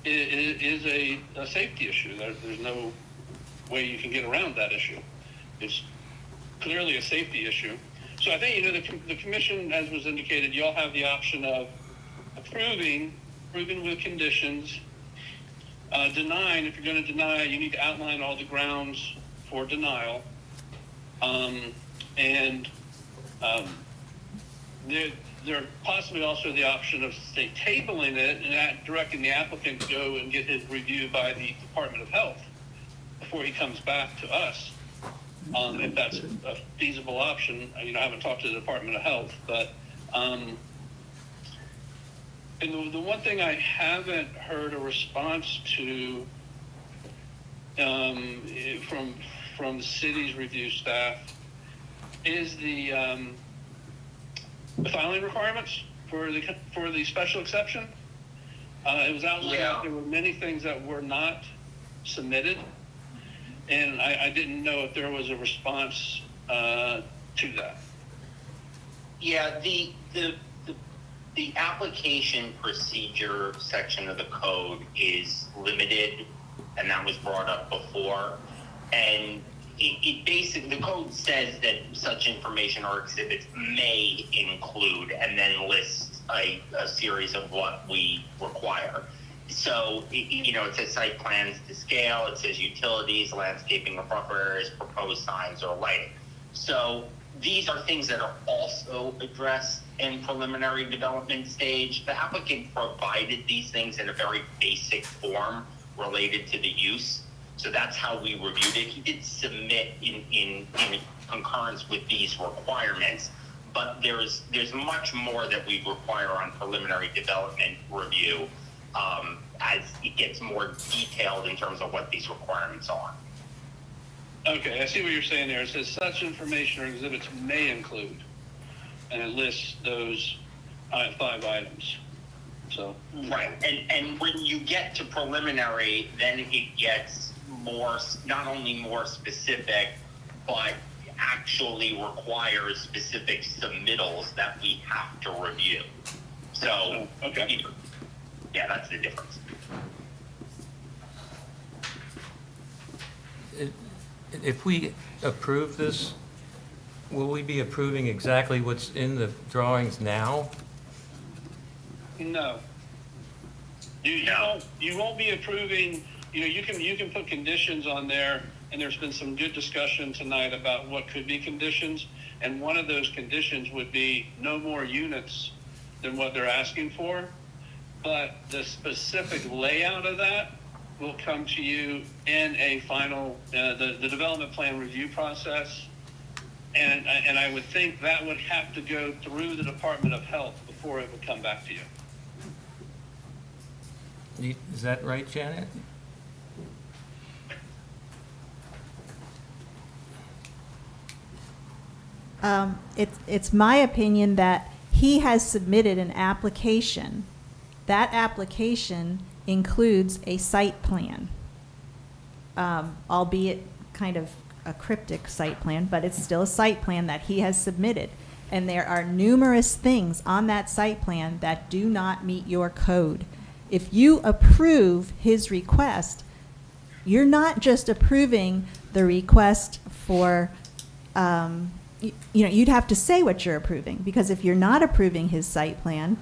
is a safety issue. There's no way you can get around that issue. It's clearly a safety issue. So I think, the commission, as was indicated, you all have the option of approving with conditions, denying. If you're going to deny, you need to outline all the grounds for denial. There possibly also the option of, say, tabling it and directing the applicant to go and get his review by the Department of Health before he comes back to us. If that's a feasible option. I haven't talked to the Department of Health, but and the one thing I haven't heard a response to from the city's review staff is the filing requirements for the special exception. It was outlined that there were many things that were not submitted, and I didn't know if there was a response to that. Yeah, the application procedure section of the code is limited, and that was brought up before. And it basically, the code says that such information or exhibits may include, and then lists a series of what we require. So, it says site plans to scale, it says utilities, landscaping or buffer areas, proposed signs or lighting. So these are things that are also addressed in preliminary development stage. The applicant provided these things in a very basic form related to the use. So that's how we reviewed it. He did submit in concurrence with these requirements, but there's much more that we require on preliminary development review as it gets more detailed in terms of what these requirements are. Okay, I see what you're saying there. It says such information or exhibits may include, and it lists those 5 items. So right, and when you get to preliminary, then it gets more, not only more specific, but actually requires specific submittals that we have to review. So, okay, yeah, that's the difference. If we approve this, will we be approving exactly what's in the drawings now? no, you won't be approving. You can put conditions on there, and there's been some good discussion tonight about what could be conditions. And one of those conditions would be no more units than what they're asking for. But the specific layout of that will come to you in a final, the development plan review process. And I would think that would have to go through the Department of Health before it would come back to you. Is that right, Janet? It's my opinion that he has submitted an application. That application includes a site plan, albeit kind of a cryptic site plan, but it's still a site plan that he has submitted. And there are numerous things on that site plan that do not meet your code. If you approve his request, you're not just approving the request for, you'd have to say what you're approving, because if you're not approving his site plan,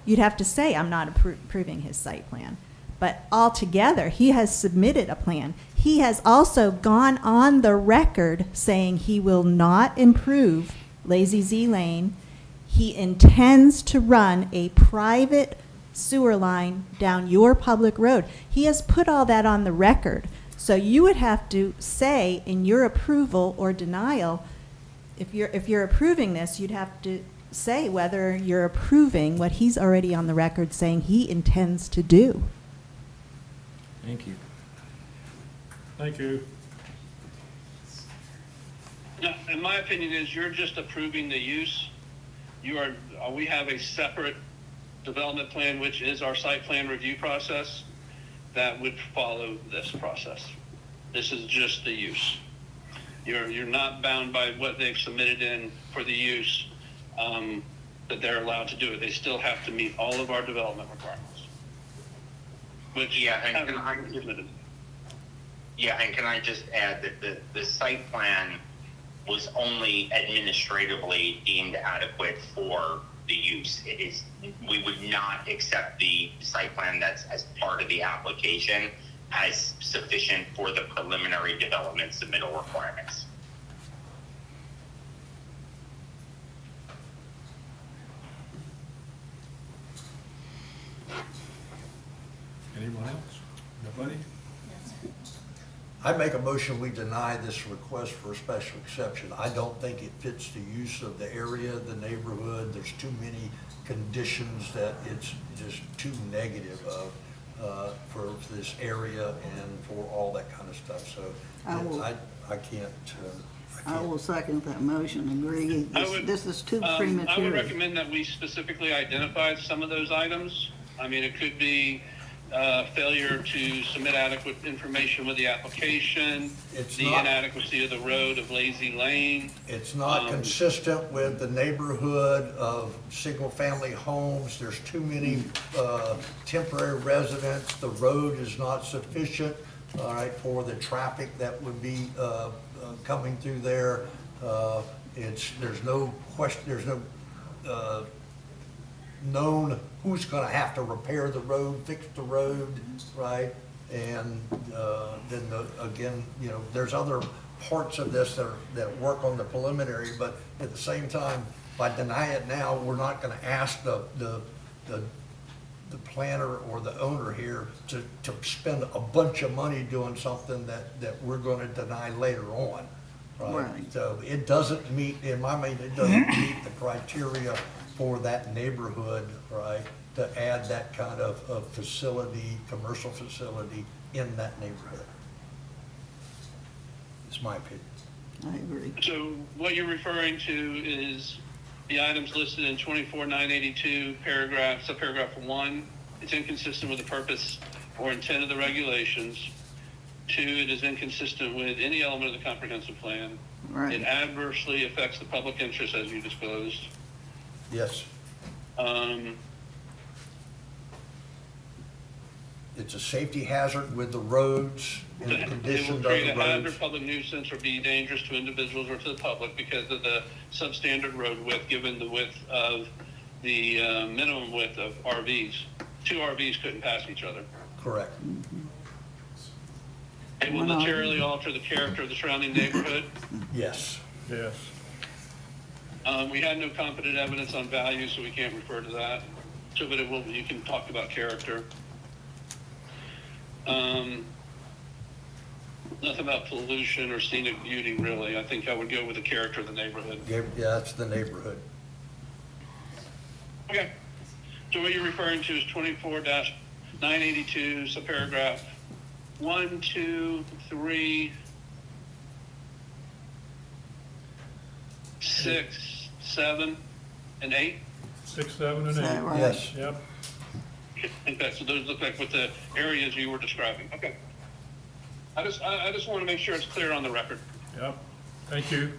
you'd have to say, I'm not approving his site plan. But altogether, he has submitted a plan. He has also gone on the record saying he will not improve Lazy Z Lane. He intends to run a private sewer line down your public road. He has put all that on the record. So you would have to say in your approval or denial, if you're approving this, you'd have to say whether you're approving what he's already on the record saying he intends to do. Thank you. Thank you. No, in my opinion is you're just approving the use. We have a separate development plan, which is our site plan review process, that would follow this process. This is just the use. You're not bound by what they've submitted in for the use, that they're allowed to do it. They still have to meet all of our development requirements. Which and can I just add that the site plan was only administratively deemed adequate for the use. We would not accept the site plan that's as part of the application as sufficient for the preliminary development submittal requirements. Anyone else? Nobody? I make a motion, we deny this request for a special exception. I don't think it fits the use of the area, the neighborhood. There's too many conditions that it's just too negative of. for this area and for all that kind of stuff, so I can't. I will second that motion, agree. This is too premature. I would recommend that we specifically identify some of those items. I mean, it could be failure to submit adequate information with the application, inadequacy of the road of Lazy Lane. It's not consistent with the neighborhood of single-family homes. There's too many temporary residents. The road is not sufficient, all right, for the traffic that would be coming through there. There's no question, there's no known who's gonna have to repair the road, fix the road, right? And then again, you know, there's other parts of this that work on the preliminary, but at the same time, by denying it now, we're not gonna ask the planner or the owner here to spend a bunch of money doing something that we're gonna deny later on, right? So it doesn't meet, in my mind, it doesn't meet the criteria for that neighborhood, right, to add that kind of facility, commercial facility in that neighborhood. It's my opinion. I agree. So what you're referring to is the items listed in 24-982 subparagraph 1. It's inconsistent with the purpose or intent of the regulations. 2, it is inconsistent with any element of the comprehensive plan. Right. It adversely affects the public interest, as you disclosed. Yes. It's a safety hazard with the roads and the It will condition of create the a hazard, roads. public nuisance, or be dangerous to individuals or to the public because of the substandard road width, given the width of the minimum width of RVs. 2 RVs couldn't pass each other. Correct. It will materially alter the character of the surrounding neighborhood. Yes. Yes. We had no competent evidence on value, so we can't refer to that. So, but it will, you can talk about character. Nothing about pollution or scenic beauty, really. I think I would go with the character of the neighborhood. Yeah, that's the neighborhood. Okay. So what you're referring to is 24-982, subparagraph 1, 2, 3, 6, 7, and 8? 6, 7, and 8. Is that right? Yes. Yep. Okay, so those look like what the areas you were describing. Okay. I just want to make sure it's clear on the record. Yep. Thank you.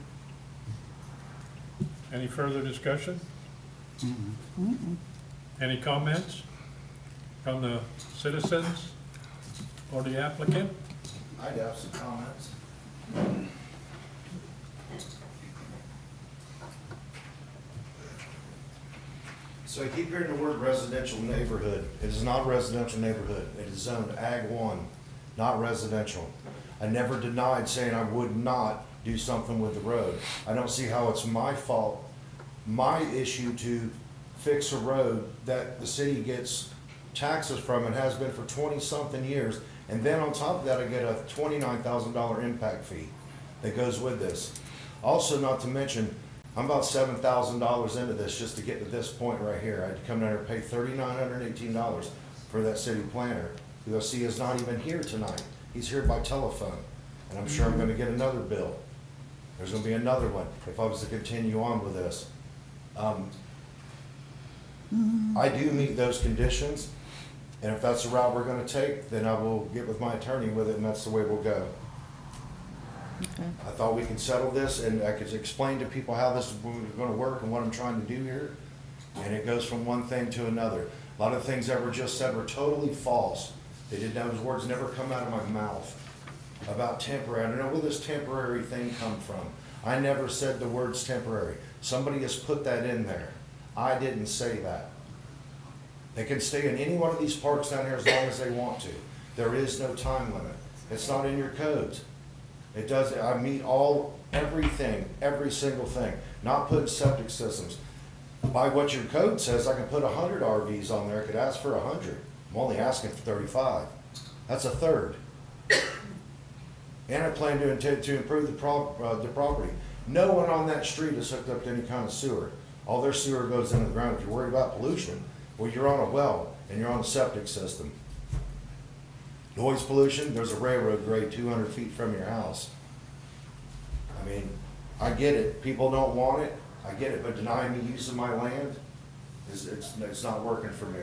Any further discussion? Any comments from the citizens or the applicant? I'd have some comments. So I keep hearing the word residential neighborhood. It is not a residential neighborhood. It is zoned Ag 1, not residential. I never denied saying I would not do something with the road. I don't see how it's my fault, my issue to fix a road that the city gets taxes from and has been for 20-something years. And then on top of that, I get a $29,000 impact fee that goes with this. Also, not to mention, I'm about $7,000 into this just to get to this point right here. I had to come down here and pay $3,918 for that city planner, who I see is not even here tonight. He's here by telephone, and I'm sure I'm gonna get another bill. There's gonna be another one if I was to continue on with this. I do meet those conditions, and if that's the route we're gonna take, then I will get with my attorney with it, and that's the way we'll go. Okay. I thought we could settle this, and I could explain to people how this is gonna work and what I'm trying to do here. And it goes from one thing to another. A lot of things that were just said were totally false. Those words never come out of my mouth about temporary. I don't know where this temporary thing come from. I never said the words temporary. Somebody has put that in there. I didn't say that. They can stay in any one of these parks down here as long as they want to. There is no time limit. It's not in your codes. It does, I meet everything, every single thing, not putting septic systems. By what your code says, I can put 100 RVs on there, I could ask for 100. I'm only asking for 35. That's a third. And I plan to improve the property. No one on that street is hooked up to any kind of sewer. All their sewer goes into the ground. If you're worried about pollution, well, you're on a well and you're on a septic system. Noise pollution, there's a railroad grade 200 feet from your house. I mean, I get it, people don't want it, I get it, but denying me use of my land it's not working for me.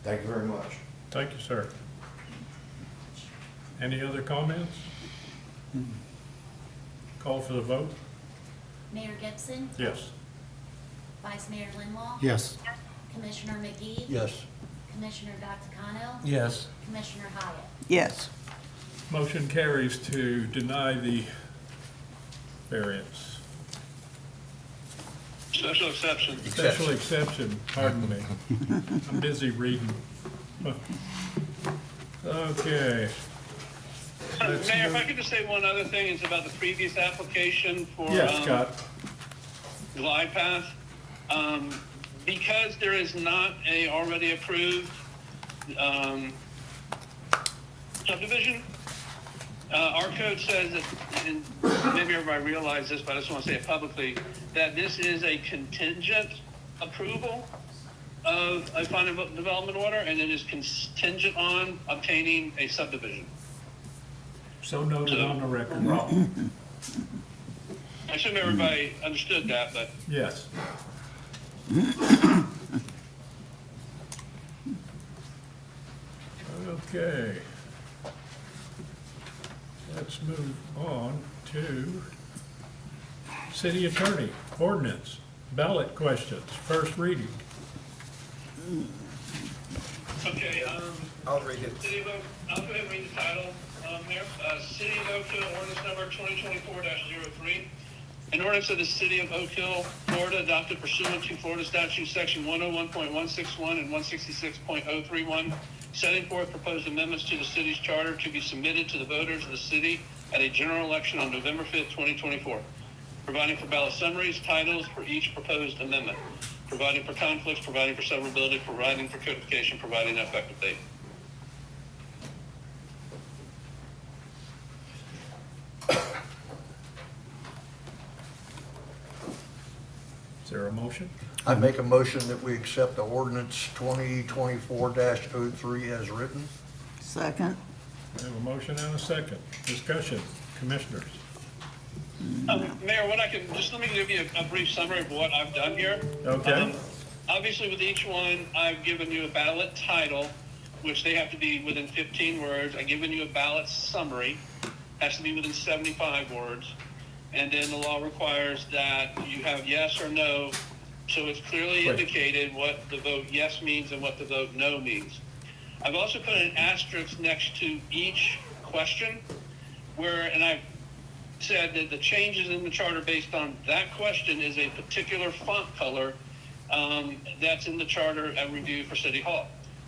Thank you very much. Thank you, sir. Any other comments? Call for the vote? Mayor Gibson? Yes. Vice Mayor Linwall? Yes. Commissioner McGee? Yes. Commissioner Gattacano? Yes. Commissioner Hyatt? Yes. Motion carries to deny the variance. Special exception. Special exception, pardon me. I'm busy reading. Okay. Let's Mayor, if move- I could just say one other thing, it's about the previous application for Yes, Scott. Glide Path. Because there is not a already approved subdivision, our code says that, and maybe everybody realizes this, but I just want to say it publicly, that this is a contingent approval of a final development order, and it is contingent on obtaining a subdivision. So noted on the record. I assume everybody understood that, but Yes. Okay. Let's move on to city attorney, ordinance, ballot questions, first reading. okay, I'll read it. City of Oak, I'll go ahead and read the title, Mayor. City of Oak Hill, ordinance number 2024-03. An ordinance of the City of Oak Hill, Florida, adopted pursuant to Florida Statute Section 101.161 and 166.031, setting forth proposed amendments to the city's charter to be submitted to the voters of the city at a general election on November 5th, 2024. Providing for ballot summaries, titles for each proposed amendment. Providing for conflicts, providing for severability, providing for codification, providing an effective date. Is there a motion? I make a motion that we accept the ordinance 2024-03 as written. Second. We have a motion and a second. Discussion, commissioners. Mayor, what I can, just let me give you a brief summary of what I've done here. Okay. Obviously, with each one, I've given you a ballot title, which they have to be within 15 words. I've given you a ballot summary, has to be within 75 words. And then the law requires that you have yes or no, so it's clearly Right. indicated what the vote yes means and what the vote no means. I've also put an asterisk next to each question where, and I've said that the changes in the charter based on that question is a particular font color that's in the charter and review for City Hall.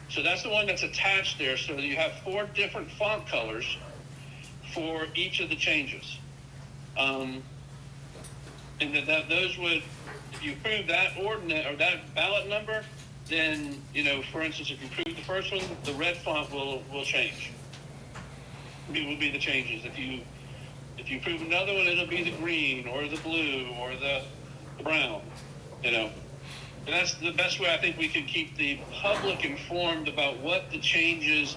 So that's the one that's attached there, so that you have 4 different font colors for each of the changes. And that those would, if you approve that ordinance or that ballot number, then, you know, for instance, if you approve the first one, the red font will change. It will be the changes. If you approve another one, it'll be the green or the blue or the brown, you know. And that's the best way I think we can keep the public informed about what the changes,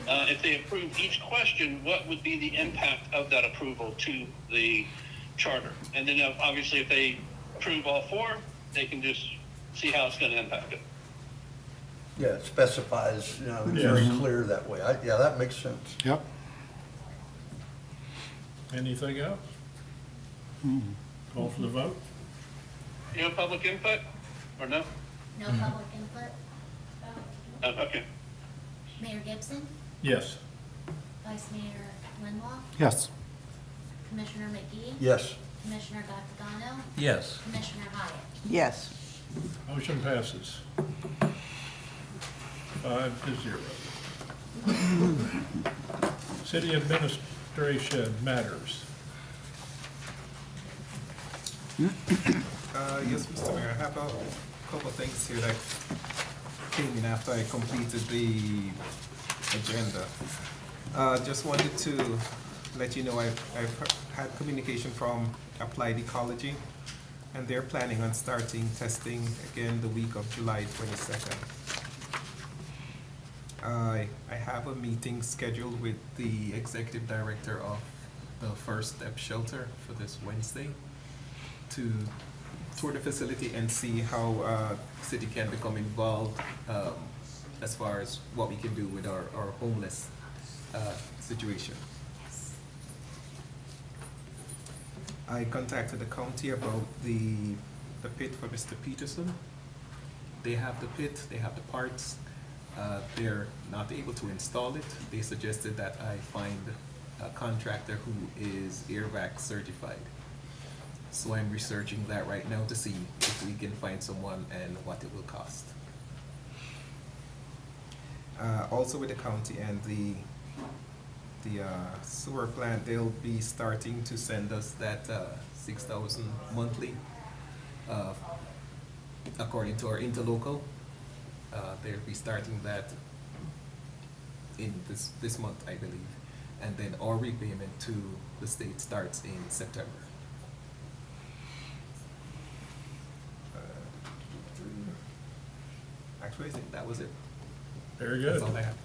if they approve each question, what would be the impact of that approval to the charter. And then obviously if they approve all 4, they can just see how it's going to impact it. Yeah, it specifies, you know, it's Yeah. very clear that way. Yeah, that makes sense. Yep. Anything else? Call for the vote? You know, public input or no? No public input? Okay. Mayor Gibson? Yes. Vice Mayor Linwall? Yes. Commissioner McGee? Yes. Commissioner Gattagano? Yes. Commissioner Hyatt? Yes. Motion passes 5-0. City administration matters. Yes, Mr. Mayor, I have a couple of things here that came in after I completed the agenda. Just wanted to let you know I've had communication from Applied Ecology, and they're planning on starting testing again the week of July 22nd. I have a meeting scheduled with the executive director of the First Step Shelter for this Wednesday to tour the facility and see how city can become involved as far as what we can do with our homeless situation. I contacted the county about the pit for Mr. Peterson. They have the pit, they have the parts. They're not able to install it. They suggested that I find a contractor who is AIRVAC certified. So I'm researching that right now to see if we can find someone and what it will cost. Also with the county and the sewer plant, they'll be starting to send us that $6,000 monthly, according to our interlocal. They'll be starting that in this month, I believe, and then our repayment to the state starts in September. Actually, I think that was it. Very good. That's all I have.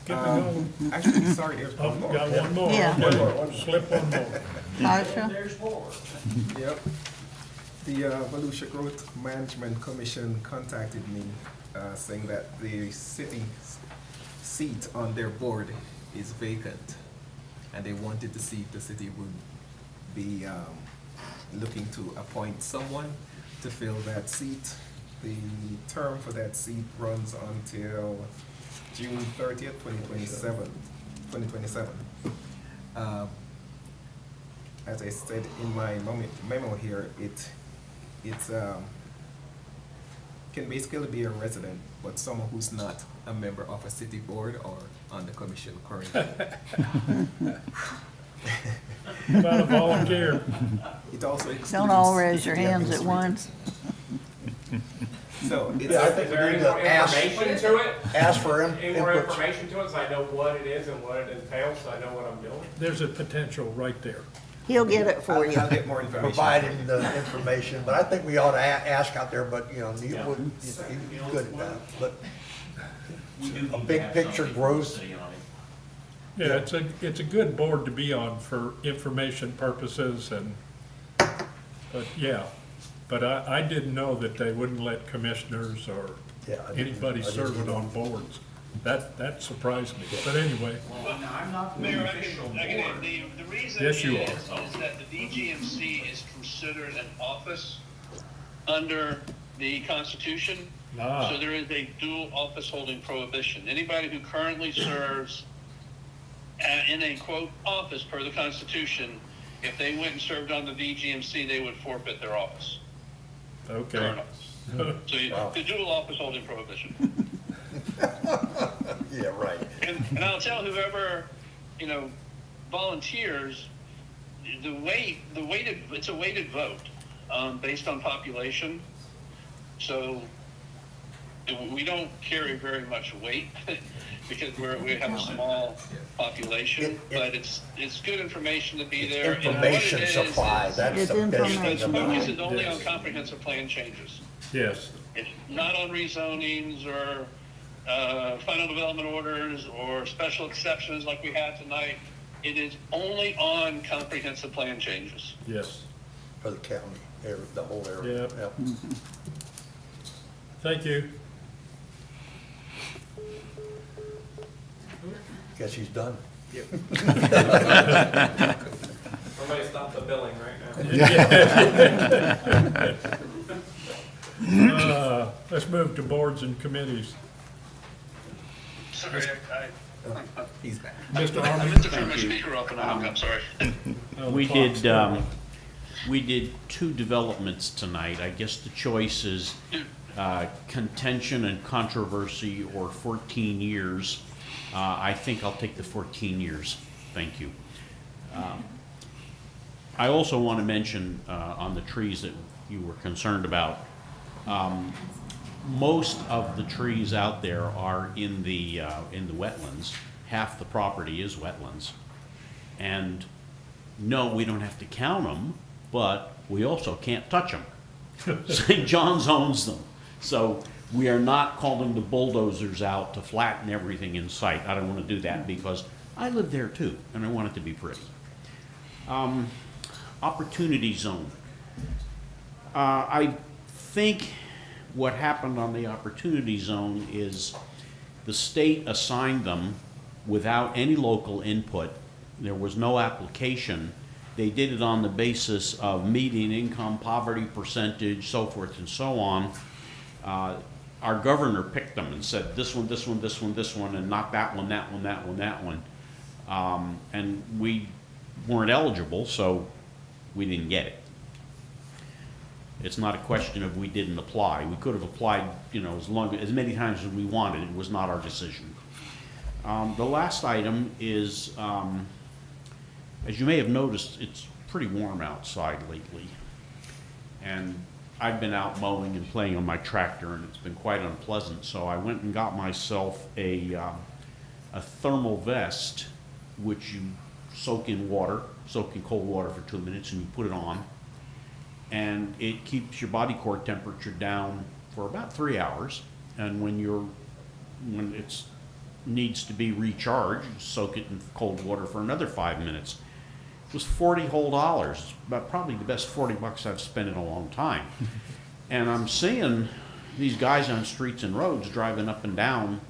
Get me going. Actually, sorry, there's one more. Got one more. Yeah. Okay. Slip one more. Tasha? There's more. Yep. The Volusia Growth Management Commission contacted me saying that the city seat on their board is vacant, and they wanted to see if the city would be looking to appoint someone to fill that seat. The term for that seat runs until June 30th, 2027. As I said in my memo here, it's can basically be a resident, but someone who's not a member of a city board or on the commission currently. About a volunteer. It also Don't all excludes raise your the hands at administrator. once. So it's Yeah, I think we need to Information to it? ask for Any more input. information to it, so I know what it is and what it entails, so I know what I'm doing? There's a potential right there. He'll get it for you. I'll get more information. Provide him the information, but I think we ought to ask out there, but, you know, you wouldn't, he's good at that, but a big picture growth. Yeah, it's a good board to be on for information purposes and, but yeah. But I didn't know that they wouldn't let commissioners or Yeah, I didn't- anybody I didn't serving either. on boards. That surprised me, but anyway. Well, no, I'm not the official board. The reason Yes, you is are. that the DGMC is considered an office under the Constitution. Ah. So there is a dual office holding prohibition. Anybody who currently serves in a quote office per the Constitution, if they went and served on the DGMC, they would forfeit their office. Okay. Current office. So the dual office holding prohibition. Yeah, right. And I'll tell whoever, volunteers, it's a weighted vote, based on population. So we don't carry very much weight because we have a small population, but it's good information to be there. And what it Information is, supply, that's It's the best thing information. about Focus it. is only on comprehensive plan changes. Yes. It's not on rezonings or final development orders or special exceptions like we had tonight. It is only on comprehensive plan changes. Yes. For the county, the whole area. Yep. Thank you. Guess he's done. Somebody stop the billing right now. Let's move to boards and committees. Sorry, He's back. Mr. I Army? meant to turn my speaker off and I hung up, sorry. We did two developments tonight. I guess the choice is contention and controversy or 14 years. I think I'll take the 14 years. Thank you. I also want to mention on the trees that you were concerned about, most of the trees out there are in the wetlands. Half the property is wetlands. And no, we don't have to count them, but we also can't touch them. St. John's owns them. So We are not calling the bulldozers out to flatten everything in sight. I don't want to do that because I live there too, and I want it to be pretty. Opportunity zone. I think what happened on the opportunity zone is the state assigned them without any local input. There was no application. They did it on the basis of median income, poverty percentage, so forth and so on. Our governor picked them and said, this one, this one, this one, this one, and not that one, that one, that one, that one. And we weren't eligible, so we didn't get it. It's not a question of we didn't apply. We could have applied, as many times as we wanted. It was not our decision. The last item is, as you may have noticed, it's pretty warm outside lately. And I've been out mowing and playing on my tractor, and it's been quite unpleasant. So I went and got myself a thermal vest, which you soak in cold water for 2 minutes, and you put it on. And it keeps your body core temperature down for about 3 hours. And when it needs to be recharged, soak it in cold water for another 5 minutes. It was $40 whole. It's about probably the best $40 I've spent in a long time. And I'm seeing these guys on streets and roads driving up and down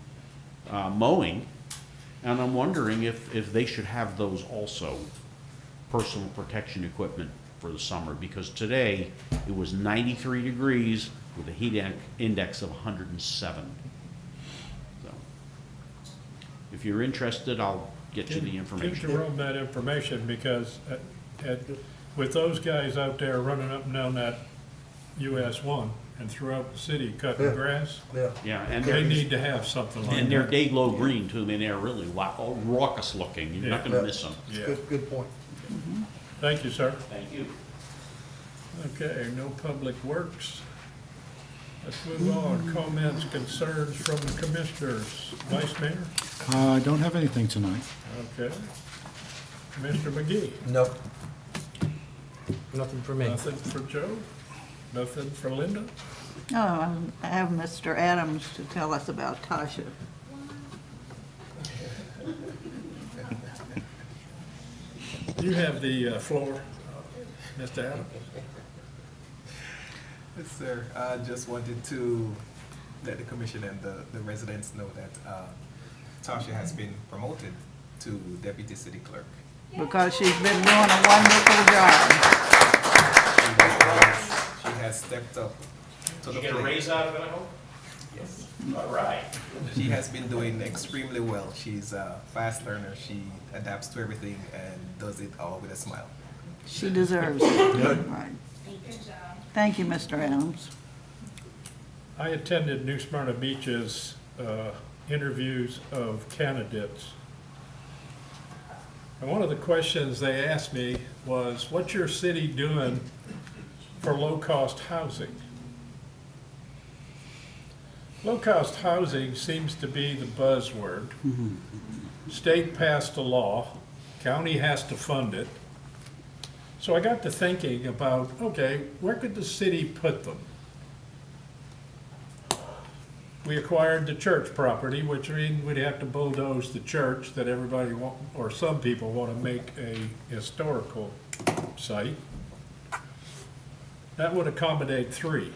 mowing, and I'm wondering if they should have those also, personal protection equipment for the summer, because today it was 93 degrees with a heat index of 107. So, if you're interested, I'll get you the information. Give Jerome that information, because with those guys out there running up and down that US 1 and throughout the city cutting grass, and they need to have something like that. And they're day glow green too. I mean, they're really raucous looking. You're not going to miss them. Good point. Thank you, sir. Thank you. Okay, no public works. Let's move on. Comments, concerns from the commissioners. Vice Mayor? I don't have anything tonight. Okay. Commissioner McGee? Nope. Nothing for me. Nothing for Joe? Nothing for Linda? No, I have Mr. Adams to tell us about Tasha. You have the floor, Mr. Adams. Yes, sir. I just wanted to let the commission and the residents know that Tasha has been promoted to deputy city clerk. Because she's been doing a wonderful job. She has stepped up to the plate. Did you get a raise out of it, I hope? Yes. All right. She has been doing extremely well. She's a fast learner. She adapts to everything and does it all with a smile. She deserves it. Right. Thank you, Mr. Adams. I attended New Smyrna Beach's interviews of candidates. And one of the questions they asked me was, what's your city doing for low-cost housing? Low-cost housing seems to be the buzzword. State passed a law, county has to fund it. So I got to thinking about, okay, where could the city put them? We acquired the church property, which means we'd have to bulldoze the church that everybody or some people want to make a historical site. That would accommodate 3.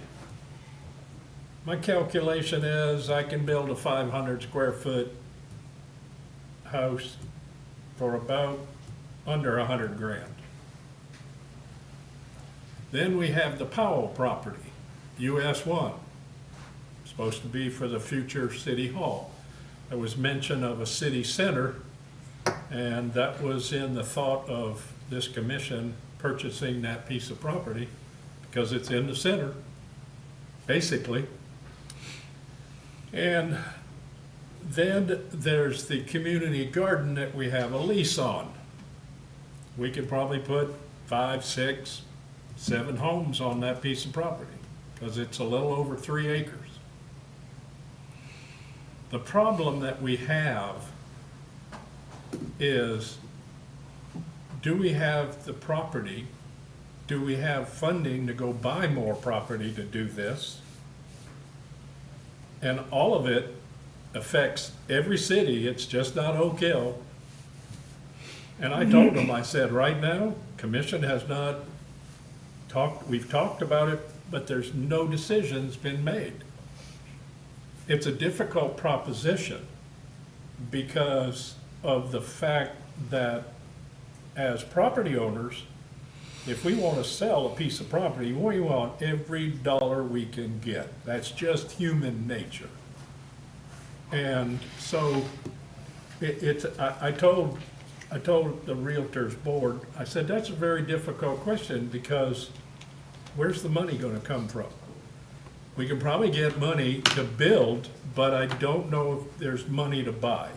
My calculation is I can build a 500 square foot house for about under 100 grand. Then we have the Powell property, US 1, supposed to be for the future city hall. There was mention of a city center, and that was in the thought of this commission purchasing that piece of property because it's in the center, basically. And then there's the community garden that we have a lease on. We could probably put 5, 6, 7 homes on that piece of property because it's a little over 3 acres. The problem that we have is, do we have the property? Do we have funding to go buy more property to do this? And all of it affects every city, it's just not Oak Hill. And I told them, I said, right now, commission has not talked, we've talked about it, but there's no decisions been made. It's a difficult proposition because of the fact that as property owners, if we want to sell a piece of property, we want every dollar we can get. That's just human nature. And so I told the Realtors Board, I said, that's a very difficult question because where's the money going to come from? We can probably get money to build, but I don't know if there's money to buy.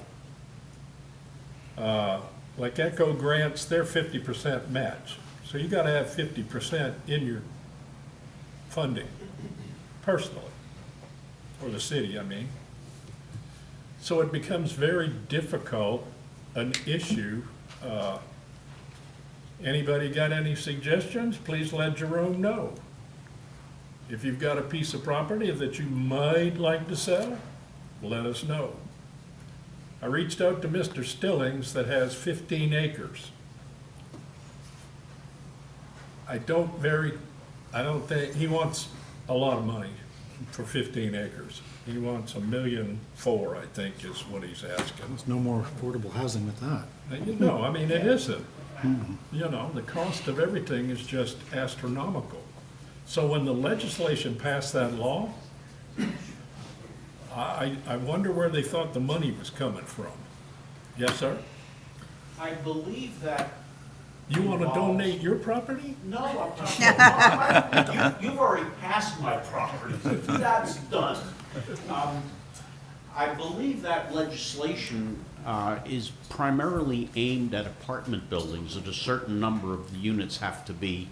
Like Echo grants, they're 50% match. So you got to have 50% in your funding, personally, or the city, I mean. So it becomes very difficult, an issue. Anybody got any suggestions? Please let Jerome know. If you've got a piece of property that you might like to sell, let us know. I reached out to Mr. Stillings that has 15 acres. I don't think, he wants a lot of money for 15 acres. He wants $1.4 million, I think is what he's asking. There's no more affordable housing with that. No, I mean, it isn't. You know, the cost of everything is just astronomical. So when the legislation passed that law, I wonder where they thought the money was coming from. Yes, sir? I believe that. You want to donate your property? No, I'm talking about, you've already passed my property. That's done. I believe that legislation is primarily aimed at apartment buildings, that a certain number of the units have to be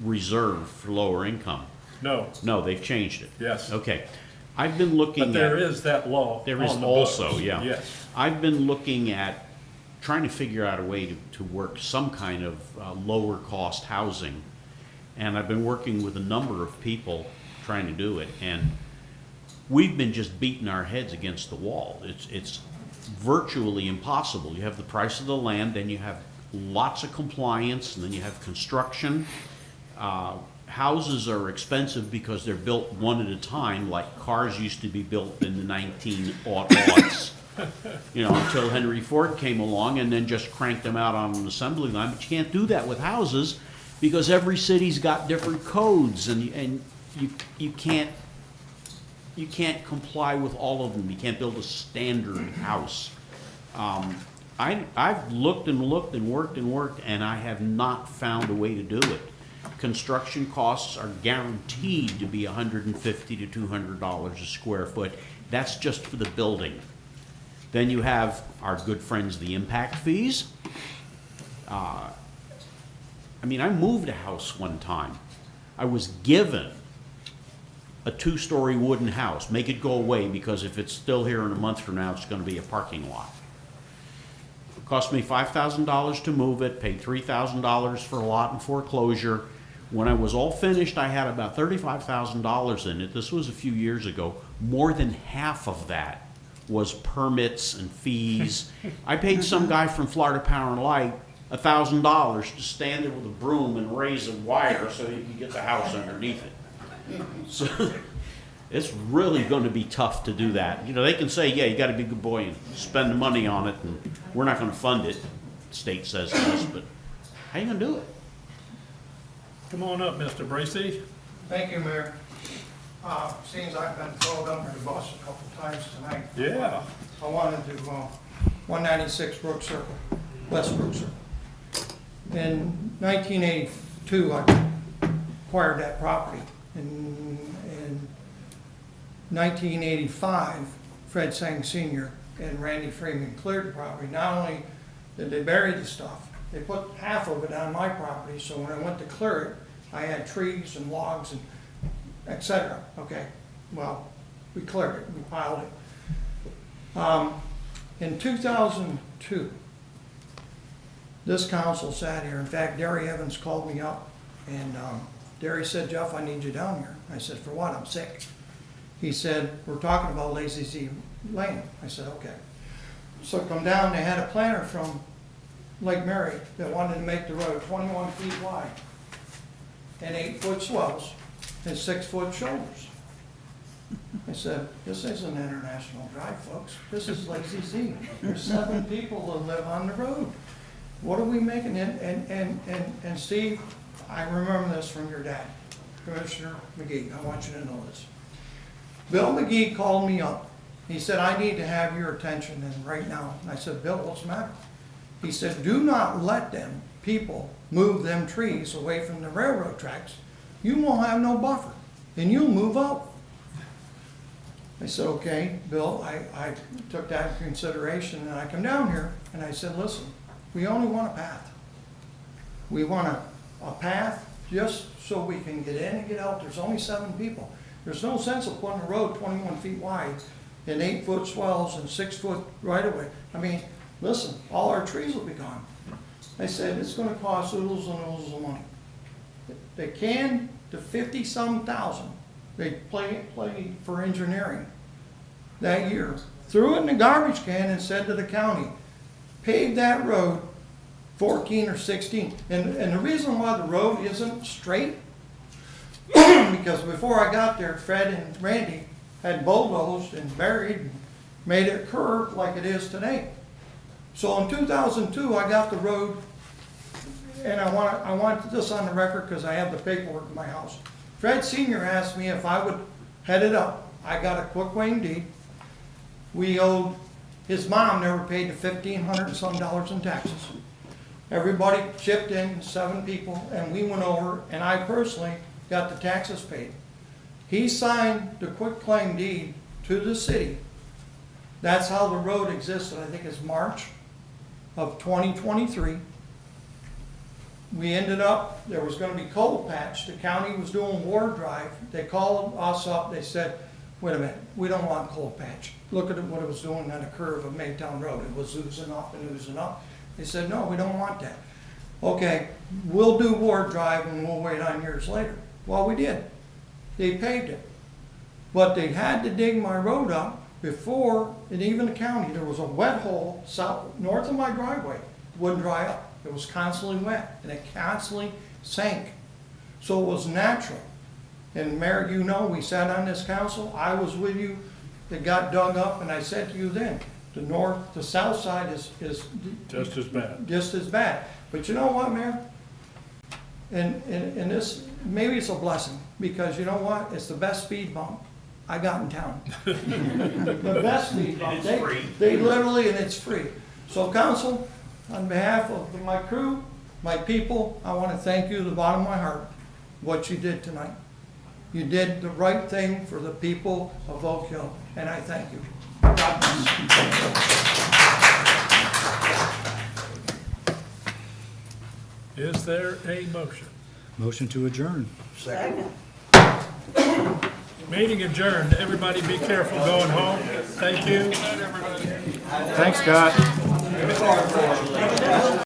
reserved for lower income. No. No, they've changed it. Yes. Okay. I've been looking at. But there is that law. There is on the also, books. yeah. Yes. I've been looking at trying to figure out a way to work some kind of lower cost housing. And I've been working with a number of people trying to do it. And we've been just beating our heads against the wall. It's virtually impossible. You have the price of the land, then you have lots of compliance, and then you have construction. Houses are expensive because they're built one at a time, like cars used to be built in the 1900s. You know, until Henry Ford came along and then just cranked them out on an assembly line. But you can't do that with houses because every city's got different codes, and you can't comply with all of them. You can't build a standard house. I've looked and looked and worked, and I have not found a way to do it. Construction costs are guaranteed to be $150 to $200 a square foot. That's just for the building. Then you have our good friends, the impact fees. I mean, I moved a house one time. I was given a 2-story wooden house. Make it go away, because if it's still here in a month from now, it's going to be a parking lot. It cost me $5,000 to move it, paid $3,000 for a lot in foreclosure. When I was all finished, I had about $35,000 in it. This was a few years ago. More than half of that was permits and fees. I paid some guy from Florida Power and Light $1,000 to stand there with a broom and raise a wire so he could get the house underneath it. So it's really going to be tough to do that. You know, they can say, yeah, you got to be a good boy and spend the money on it, and we're not going to fund it, the state says to us, but how are you going to do it? Come on up, Mr. Bracy. Thank you, Mayor. Seeing as I've been thrown under the bus a couple times tonight. Yeah. I wanted to, 196 Brook Circle, West Brook Circle. In 1982, I acquired that property. In 1985, Fred Sang Sr. and Randy Freeman cleared the property. Not only did they bury the stuff, they put half of it on my property, so when I went to clear it, I had trees and logs and et cetera. Okay, well, we cleared it, we piled it. In 2002, this council sat here. In fact, Derry Evans called me up, and Derry said, Jeff, I need you down here. I said, for what? I'm sick. He said, we're talking about Lazy Z Lane. I said, okay. So come down, they had a planter from Lake Mary that wanted to make the road 21 feet wide and 8-foot swells and 6-foot shoulders. I said, this isn't International Drive, folks. This is Lazy Z. There's 7 people that live on the road. What are we making it? And Steve, I remember this from your dad, Commissioner McGee. I want you to know this. Bill McGee called me up. He said, I need to have your attention and right now. And I said, Bill, what's the matter? He said, do not let them people move them trees away from the railroad tracks. You won't have no buffer and you'll move out. I said, okay, Bill, I took that into consideration and I come down here and I said, listen, we only want a path. We want a path just so we can get in and get out. There's only 7 people. There's no sense of putting a road 21 feet wide and 8-foot swells and 6-foot right of way. I mean, listen, all our trees will be gone. I said, it's gonna cost oodles and oodles of money. They can to 50-some thousand. They played for engineering that year. Threw it in the garbage can and said to the county, pave that road 14 or 16. And the reason why the road isn't straight, because before I got there, Fred and Randy had bulldozed and buried and made it curve like it is today. So in 2002, I got the road, and I want this on the record because I have the paperwork in my house. Fred Sr. asked me if I would head it up. I got a quitclaim deed. We owed, his mom never paid the $1,500 and some in taxes. Everybody chipped in, 7 people, and we went over, and I personally got the taxes paid. He signed the quitclaim deed to the city. That's how the road existed. I think it's March of 2023. We ended up, there was going to be coal patch. The county was doing Ward Drive. They called us up. They said, wait a minute, we don't want coal patch. Look at what it was doing on the curve of Maytown Road. It was oozing up and oozing up. They said, no, we don't want that. Okay, we'll do Ward Drive and we'll wait on years later. Well, we did. They paved it. But they had to dig my road up before, and even the county, there was a wet hole south, north of my driveway. It wouldn't dry up. It was constantly wet, and it constantly sank. So it was natural. And Mayor, you know, we sat on this council. I was with you. It got dug up, and I said to you then, the south side is just as bad. Just as bad. But you know what, Mayor? And this, maybe it's a blessing, because you know what? It's the best speed bump I got in town. The best speed bump. They literally, and it's free. So council, on behalf of my crew, my people, I want to thank you to the bottom of my heart, what you did tonight. You did the right thing for the people of Oak Hill, and I thank you. God bless. Is there a motion? Motion to adjourn. Second. Meeting adjourned. Everybody be careful going home. Thank you. Thanks, Scott.